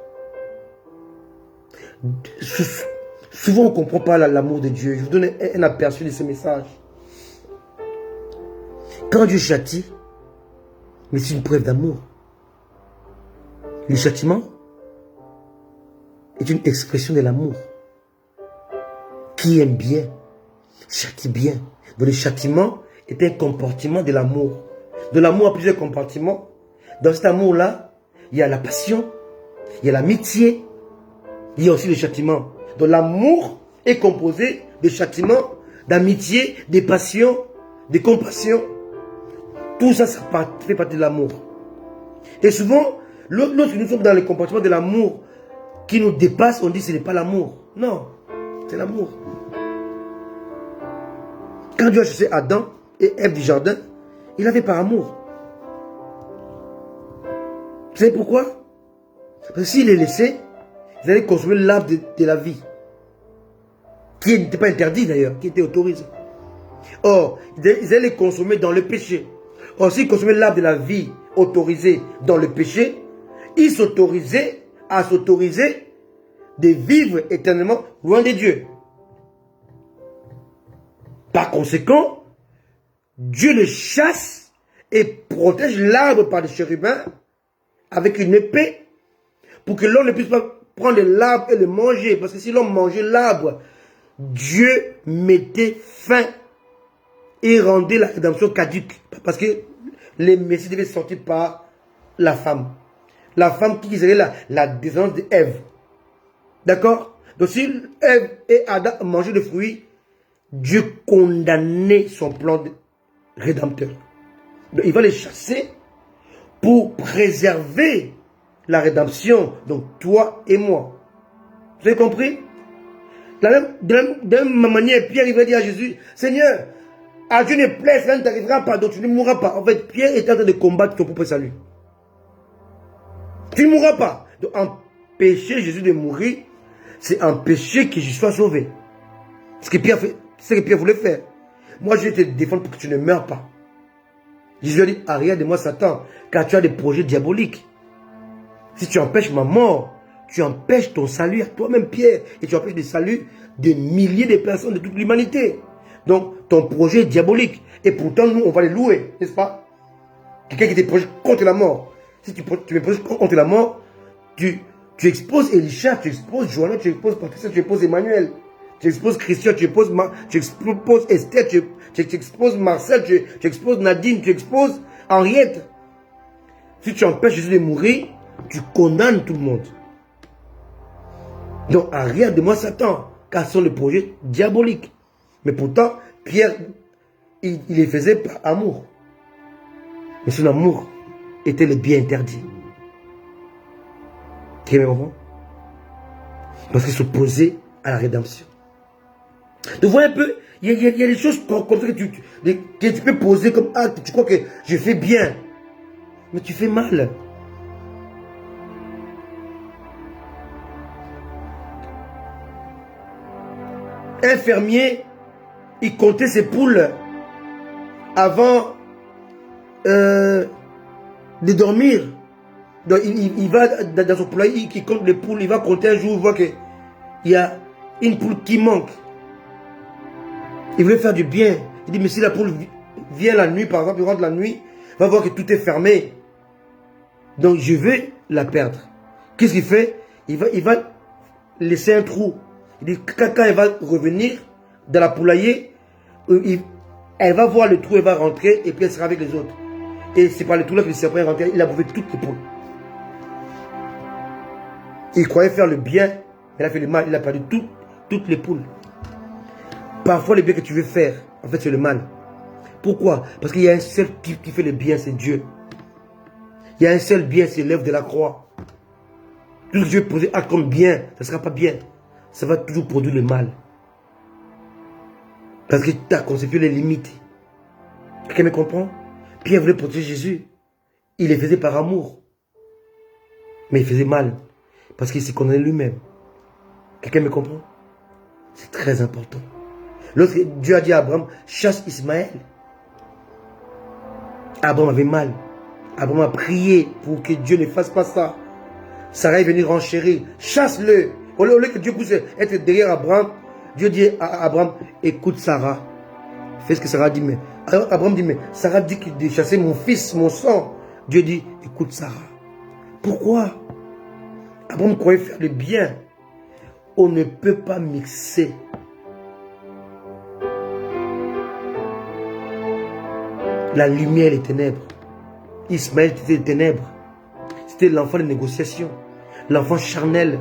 Souvent, on ne comprend pas l'amour de Dieu. Je vous donne un aperçu de ce message. Quand Dieu châtie, mais c'est une preuve d'amour. Le châtiment est une expression de l'amour. Qui aime bien, châtie bien. Donc le châtiment est un comportement de l'amour. De l'amour a plusieurs compartiments. Dans cet amour-là, il y a la passion, il y a l'amitié, il y a aussi le châtiment. Donc l'amour est composé de châtiment, d'amitié, de passion, de compassion. Tout ça, ça fait partie de l'amour. Et souvent, lorsque nous sommes dans le comportement de l'amour qui nous dépasse, on dit que ce n'est pas l'amour. Non, c'est l'amour. Quand Dieu a chassé Adam et Ève du jardin, il avait par amour. Vous savez pourquoi? Parce que s'il les laissait, ils allaient consommer l'arbre de la vie. Qui n'était pas interdit d'ailleurs, qui était autorisé. Or, ils allaient les consommer dans le péché. Or, s'ils consommaient l'arbre de la vie autorisé dans le péché, ils s'autorisaient à s'autoriser de vivre éternellement loin de Dieu. Par conséquent, Dieu les chasse et protège l'arbre par des chérubins avec une épée pour que l'homme ne puisse pas prendre l'arbre et le manger. Parce que si l'homme mangeait l'arbre, Dieu mettait fin et rendait la rédemption caduque. Parce que les messies devaient sortir par la femme. La femme qui serait la descendance d'Ève. D'accord? Donc si Ève et Adam mangeaient des fruits, Dieu condamnait son plan de rédempteur. Donc il va les chasser pour préserver la rédemption. Donc toi et moi. Vous avez compris? De la même manière, Pierre il va dire à Jésus, Seigneur, à Dieu ne plaît, cela ne t'arrivera pas, donc tu ne mourras pas. En fait, Pierre est en train de combattre ton propre salut. Tu ne mourras pas. Donc empêcher Jésus de mourir, c'est empêcher que je sois sauvé. Ce que Pierre fait, c'est ce que Pierre voulait faire. Moi, je vais te défendre pour que tu ne meurs pas. Jésus a dit, arrière de moi, Satan, car tu as des projets diaboliques. Si tu empêches ma mort, tu empêches ton salut à toi-même, Pierre, et tu empêches le salut de milliers de personnes de toute l'humanité. Donc, ton projet est diabolique. Et pourtant, nous, on va les louer, n'est-ce pas? Quelqu'un qui te projette contre la mort. Si tu me projettes contre la mort, tu exposes Elisha, tu exposes Joanna, tu exposes Patricia, tu exposes Emmanuel. Tu exposes Christian, tu exposes Esther, tu exposes Marcel, tu exposes Nadine, tu exposes Henriette. Si tu empêches Jésus de mourir, tu condamnes tout le monde. Donc, arrière de moi, Satan, car ce sont les projets diaboliques. Mais pourtant, Pierre, il les faisait par amour. Mais son amour était le bien interdit. Tu comprends? Parce qu'il s'opposait à la rédemption. Donc, vois un peu, il y a des choses comme ça que tu peux poser comme acte. Tu crois que je fais bien. Mais tu fais mal. Un fermier, il comptait ses poules avant de dormir. Donc il va dans son poulailler, il compte les poules, il va compter un jour, il voit qu'il y a une poule qui manque. Il voulait faire du bien. Il dit, mais si la poule vient la nuit, par exemple, il rentre la nuit, il va voir que tout est fermé. Donc je vais la perdre. Qu'est-ce qu'il fait? Il va laisser un trou. Il dit, quand elle va revenir dans la poulailler, elle va voir le trou, elle va rentrer, et puis elle sera avec les autres. Et c'est par le trou là que le serpent est rentré, il a bouffé toutes les poules. Il croyait faire le bien, mais il a fait le mal, il a perdu toutes les poules. Parfois, le bien que tu veux faire, en fait, c'est le mal. Pourquoi? Parce qu'il y a un seul type qui fait le bien, c'est Dieu. Il y a un seul bien, c'est l'œuvre de la croix. Tout ce que je vais poser acte comme bien, ça ne sera pas bien. Ça va toujours produire le mal. Parce que ta conception est limitée. Quelqu'un me comprend? Pierre voulait protéger Jésus. Il le faisait par amour. Mais il faisait mal. Parce qu'il s'est condamné lui-même. Quelqu'un me comprend? C'est très important. Lorsque Dieu a dit à Abraham, chasse Ismaël. Abraham avait mal. Abraham a prié pour que Dieu ne fasse pas ça. Sarah est venue renchérir. Chasse-le. Au lieu que Dieu puisse être derrière Abraham, Dieu dit à Abraham, écoute Sarah. Fais ce que Sarah dit. Mais alors Abraham dit, mais Sarah dit de chasser mon fils, mon sang. Dieu dit, écoute Sarah. Pourquoi? Abraham croyait faire le bien. On ne peut pas mixer la lumière et les ténèbres. Ismaël était les ténèbres. C'était l'enfant de négociation. L'enfant charnel.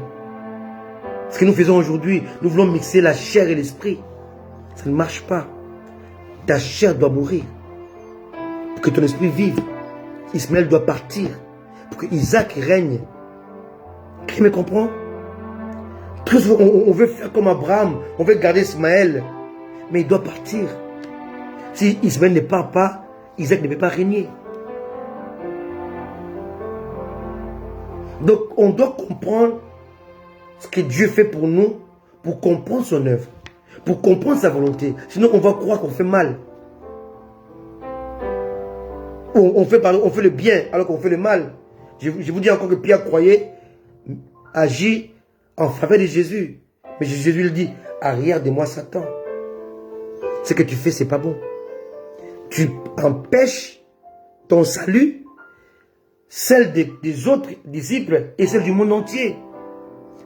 Ce que nous faisons aujourd'hui, nous voulons mixer la chair et l'esprit. Ça ne marche pas. Ta chair doit mourir. que ton esprit vive. Ismaël doit partir pour que Isaac règne. Qui me comprend? On veut faire comme Abraham, on veut garder Ismaël, mais il doit partir. Si Ismaël ne part pas, Isaac ne peut pas régner. Donc on doit comprendre ce que Dieu fait pour nous, pour comprendre son œuvre, pour comprendre sa volonté. Sinon on va croire qu'on fait mal. On fait le bien alors qu'on fait le mal. Je vous dis encore que Pierre croyait, agit en faveur de Jésus. Mais Jésus lui dit, arrière de moi Satan. Ce que tu fais, c'est pas bon. Tu empêches ton salut, celle des autres disciples et celle du monde entier.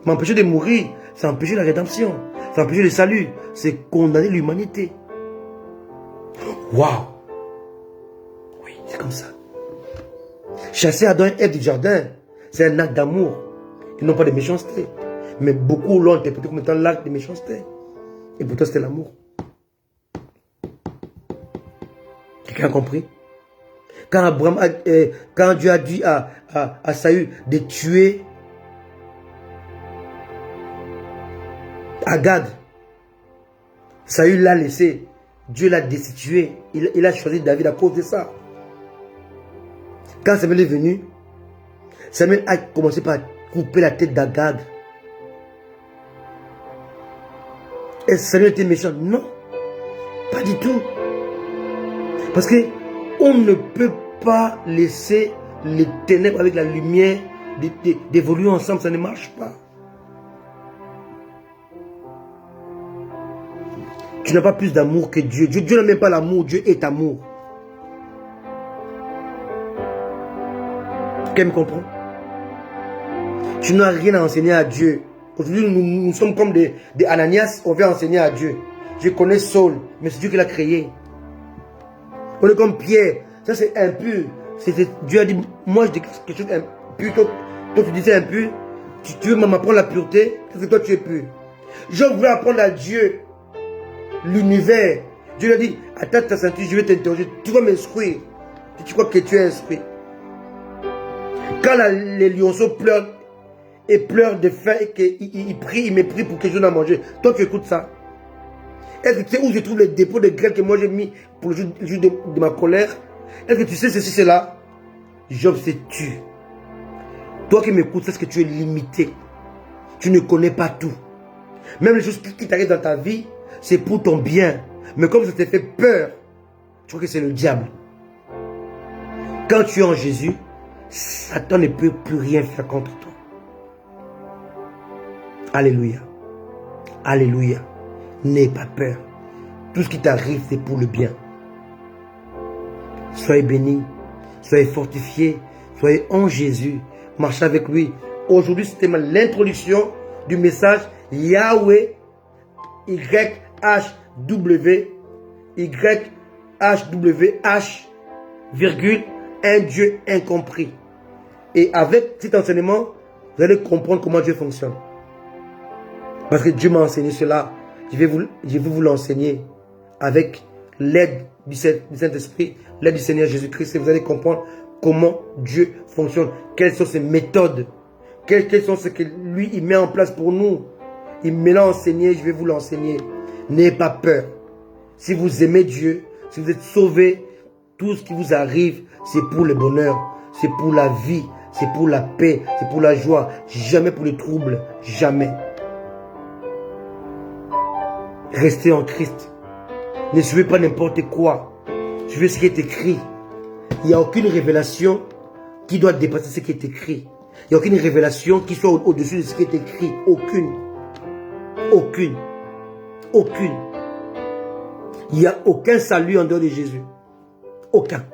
M'empêcher de mourir, c'est empêcher la rédemption. C'est empêcher le salut. C'est condamner l'humanité. Waouh! Oui, c'est comme ça. Chasser Adam et Ève du jardin, c'est un acte d'amour. Ils n'ont pas de méchanceté. Mais beaucoup l'ont interprété comme étant l'acte de méchanceté. Et pourtant, c'était l'amour. Quelqu'un a compris? Quand Dieu a dit à Saül de tuer Agag, Saül l'a laissé. Dieu l'a destitué. Il a choisi David à cause de ça. Quand Samuel est venu, Samuel a commencé par couper la tête d'Agag. Est-ce que Samuel était méchant? Non, pas du tout. Parce que on ne peut pas laisser les ténèbres avec la lumière d'évoluer ensemble, ça ne marche pas. Tu n'as pas plus d'amour que Dieu. Dieu n'a même pas l'amour, Dieu est amour. Quelqu'un me comprend? Tu n'as rien à enseigner à Dieu. Aujourd'hui, nous sommes comme des Ananias, on vient enseigner à Dieu. Je connais Saul, mais c'est Dieu qui l'a créé. On est comme Pierre, ça c'est impur. Dieu a dit, moi je dis quelque chose d'impur. Toi tu disais impur, tu veux m'apprendre la pureté, parce que toi tu es pur. Je veux apprendre à Dieu l'univers. Dieu lui a dit, attache ta ceinture, je vais t'interroger, tu vas m'instruire. Tu crois que tu es instruit. Quand les lionceaux pleurent, et pleurent de faim, et qu'ils prient, ils me prient pour que je n'ai mangé. Toi tu écoutes ça. Est-ce que tu sais où je trouve les dépôts de graines que moi j'ai mis pour le jour de ma colère? Est-ce que tu sais ceci, cela? Job s'est tué. Toi qui m'écoutes, c'est ce que tu es limité. Tu ne connais pas tout. Même les choses qui t'arrivent dans ta vie, c'est pour ton bien. Mais comme ça te fait peur, tu crois que c'est le diable. Quand tu es en Jésus, Satan ne peut plus rien faire contre toi. Alléluia. Alléluia. N'aie pas peur. Tout ce qui t'arrive, c'est pour le bien. Soyez bénis, soyez fortifiés, soyez en Jésus. Marchez avec lui. Aujourd'hui, c'était l'introduction du message Yahweh, YHWH, virgule, un Dieu incompris. Et avec cet enseignement, vous allez comprendre comment Dieu fonctionne. Parce que Dieu m'a enseigné cela. Je vais vous l'enseigner avec l'aide du Saint-Esprit, l'aide du Seigneur Jésus-Christ. Et vous allez comprendre comment Dieu fonctionne. Quelles sont ses méthodes. Quels sont ce que lui, il met en place pour nous. Il me l'a enseigné, je vais vous l'enseigner. N'ayez pas peur. Si vous aimez Dieu, si vous êtes sauvés, tout ce qui vous arrive, c'est pour le bonheur. C'est pour la vie. C'est pour la paix. C'est pour la joie. Jamais pour le trouble. Jamais. Restez en Christ. Ne suivez pas n'importe quoi. Suivez ce qui est écrit. Il n'y a aucune révélation qui doit dépasser ce qui est écrit. Il n'y a aucune révélation qui soit au-dessus de ce qui est écrit. Aucune. Aucune. Aucune. Il n'y a aucun salut en dehors de Jésus. Aucun.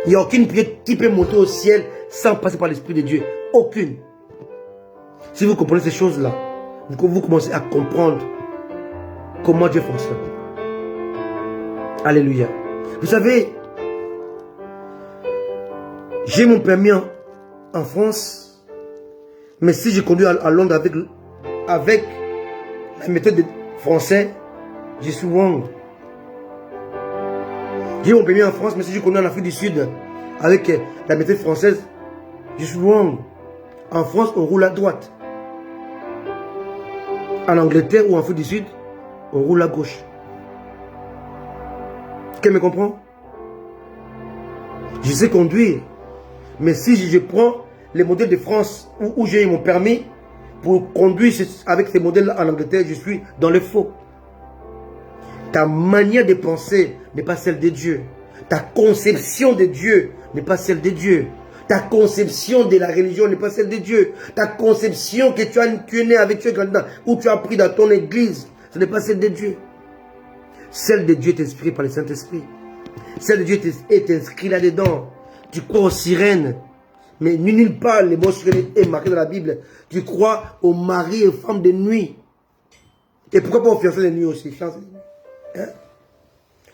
Il n'y a aucune prière qui peut monter au ciel sans passer par l'Esprit de Dieu. Aucune. Si vous comprenez ces choses-là, vous commencez à comprendre comment Dieu fonctionne. Alléluia. Vous savez, j'ai mon permis en France, mais si je conduis à Londres avec la méthode française, j'ai souvent J'ai eu mon permis en France, mais si je connais en Afrique du Sud, avec la méthode française, je suis wrong. En France, on roule à droite. En Angleterre ou en Afrique du Sud, on roule à gauche. Quelqu'un me comprend? Je sais conduire. Mais si je prends les modèles de France où j'ai eu mon permis, pour conduire avec ces modèles en Angleterre, je suis dans le faux. Ta manière de penser n'est pas celle de Dieu. Ta conception de Dieu n'est pas celle de Dieu. Ta conception de la religion n'est pas celle de Dieu. Ta conception que tu es né avec, ou tu as appris dans ton église, ce n'est pas celle de Dieu. Celle de Dieu est inspirée par le Saint-Esprit. Celle de Dieu est inscrite là-dedans. Tu crois aux sirènes. Mais nulle part le mot sirène est marqué dans la Bible. Tu crois aux maris et aux femmes de nuit. Et pourquoi pas aux fiancés de nuit aussi? Hein?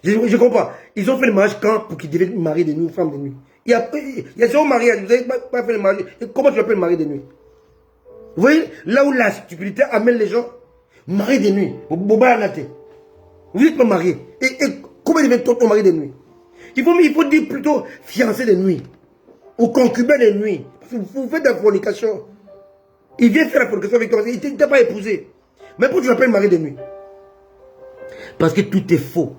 Je comprends. Ils ont fait le mariage quand pour qu'ils deviennent mari de nuit ou femme de nuit. Il y a ce mariage. Vous n'avez pas fait le mariage. Et comment tu appelles mari de nuit? Vous voyez, là où la stupidité amène les gens, mari de nuit. Vous n'êtes pas marié. Et comment devient ton mari de nuit? Il faut dire plutôt fiancé de nuit. Ou concubin de nuit. Parce que vous faites de la fornication. Il vient faire la fornication avec toi. Il ne t'a pas épousé. Mais pourquoi tu l'appelles mari de nuit? Parce que tout est faux.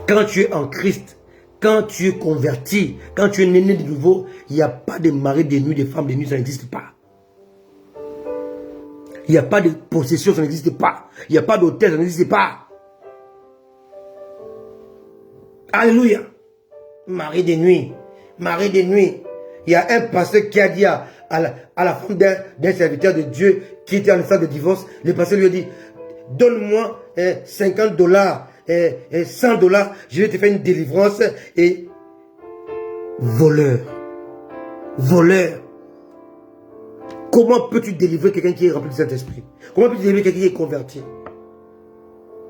Quand tu es en Christ, quand tu es converti, quand tu es né de nouveau, il n'y a pas de mari de nuit, de femme de nuit, ça n'existe pas. Il n'y a pas de possession, ça n'existe pas. Il n'y a pas d'hôtel, ça n'existe pas. Alléluia. Mari de nuit. Mari de nuit. Il y a un pasteur qui a dit à la femme d'un serviteur de Dieu qui était en état de divorce, le pasteur lui a dit, donne-moi $50, $100, je vais te faire une délivrance. Et voleur. Voleur. Comment peux-tu délivrer quelqu'un qui est rempli du Saint-Esprit? Comment peux-tu délivrer quelqu'un qui est converti?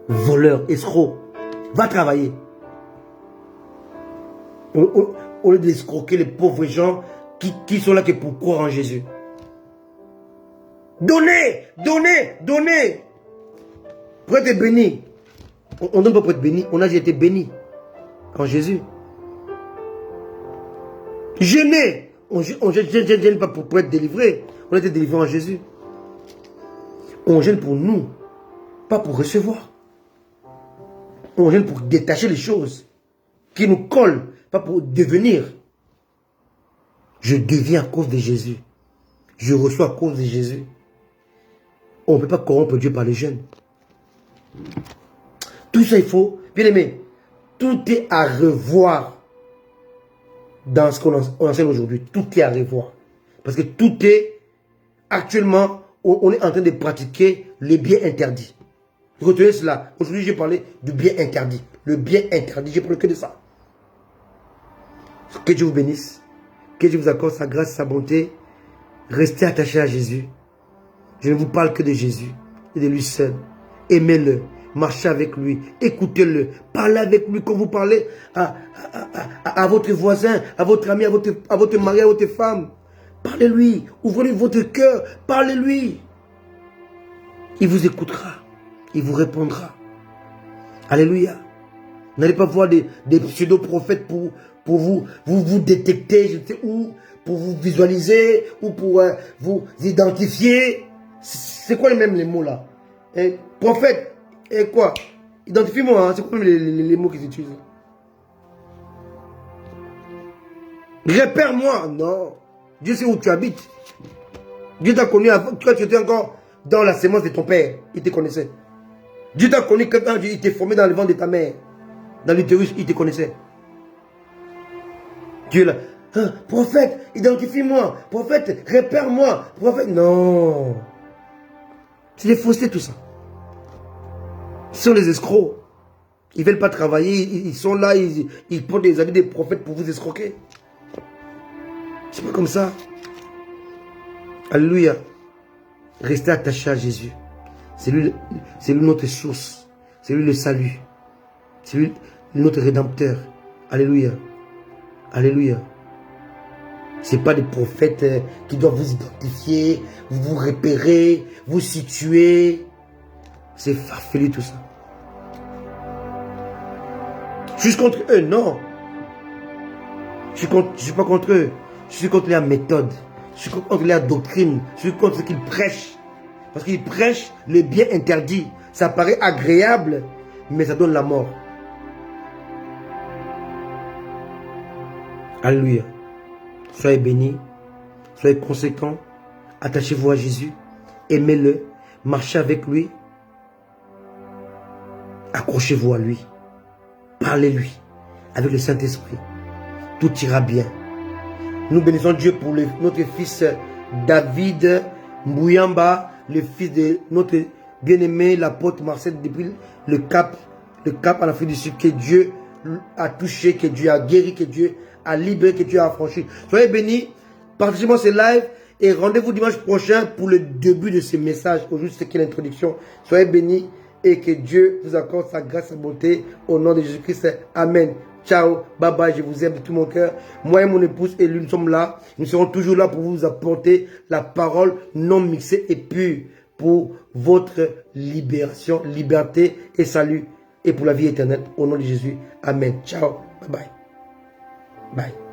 Voleur, escroc. Va travailler. Au lieu d'escroquer les pauvres gens qui sont là que pour croire en Jésus. Donnez, donnez, donnez. Pour être béni. On ne donne pas pour être béni. On a déjà été béni en Jésus. Jeûnez. On ne gêne pas pour être délivré. On a été délivré en Jésus. On gêne pour nous, pas pour recevoir. On gêne pour détacher les choses qui nous collent, pas pour devenir. Je deviens à cause de Jésus. Je reçois à cause de Jésus. On ne peut pas corrompre Dieu par les jeûnes. Tout ça, il faut, bien aimé, tout est à revoir dans ce qu'on enseigne aujourd'hui. Tout est à revoir. Parce que tout est, actuellement, on est en train de pratiquer le bien interdit. Retenez cela. Aujourd'hui, j'ai parlé du bien interdit. Le bien interdit, j'ai parlé que de ça. Que Dieu vous bénisse. Que Dieu vous accorde sa grâce, sa bonté. Restez attachés à Jésus. Je ne vous parle que de Jésus et de lui seul. Aimez-le. Marchez avec lui. Écoutez-le. Parlez avec lui comme vous parlez à votre voisin, à votre ami, à votre mari, à votre femme. Parlez-lui. Ouvrez votre cœur. Parlez-lui. Il vous écoutera. Il vous répondra. Alléluia. N'allez pas voir des pseudo-prophètes pour vous détecter, je ne sais où, pour vous visualiser, ou pour vous identifier. C'est quoi les mots là? Prophète, et quoi? Identifie-moi, hein? C'est quoi les mots qu'ils utilisent? Repère-moi, non. Dieu sait où tu habites. Dieu t'a connu avant, quand tu étais encore dans la sémence de ton père, il te connaissait. Dieu t'a connu quand il t'est formé dans le ventre de ta mère. Dans l'utérus, il te connaissait. Dieu là, hein, prophète, identifie-moi. Prophète, repère-moi. Prophète, non. C'est des faussetés tout ça. Ce sont des escrocs. Ils ne veulent pas travailler. Ils sont là, ils portent des habits des prophètes pour vous escroquer. C'est pas comme ça. Alléluia. Restez attachés à Jésus. C'est lui notre source. C'est lui le salut. C'est lui notre rédempteur. Alléluia. Alléluia. Ce n'est pas des prophètes qui doivent vous identifier, vous repérer, vous situer. C'est farfelu tout ça. Je suis contre eux, non. Je suis pas contre eux. Je suis contre leur méthode. Je suis contre leur doctrine. Je suis contre ce qu'ils prêchent. Parce qu'ils prêchent le bien interdit. Ça paraît agréable, mais ça donne la mort. Alléluia. Soyez bénis. Soyez conséquents. Attachez-vous à Jésus. Aimez-le. Marchez avec lui. Accrochez-vous à lui. Parlez-lui. Avec le Saint-Esprit. Tout ira bien. Nous bénissons Dieu pour notre fils David Mbouyamba, le fils de notre bien-aimé, l'apôtre Marcel, depuis le Cap en Afrique du Sud, que Dieu a touché, que Dieu a guéri, que Dieu a libéré, que Dieu a affranchi. Soyez bénis, partagez-moi ce live et rendez-vous dimanche prochain pour le début de ce message. Aujourd'hui, c'est l'introduction. Soyez bénis et que Dieu vous accorde sa grâce, sa bonté au nom de Jésus-Christ. Amen. Ciao, bye bye, je vous aime de tout mon cœur. Moi et mon épouse et lui, nous sommes là. Nous serons toujours là pour vous apporter la parole non mixée et pure pour votre libération, liberté et salut et pour la vie éternelle. Au nom de Jésus. Amen. Ciao, bye bye. Bye.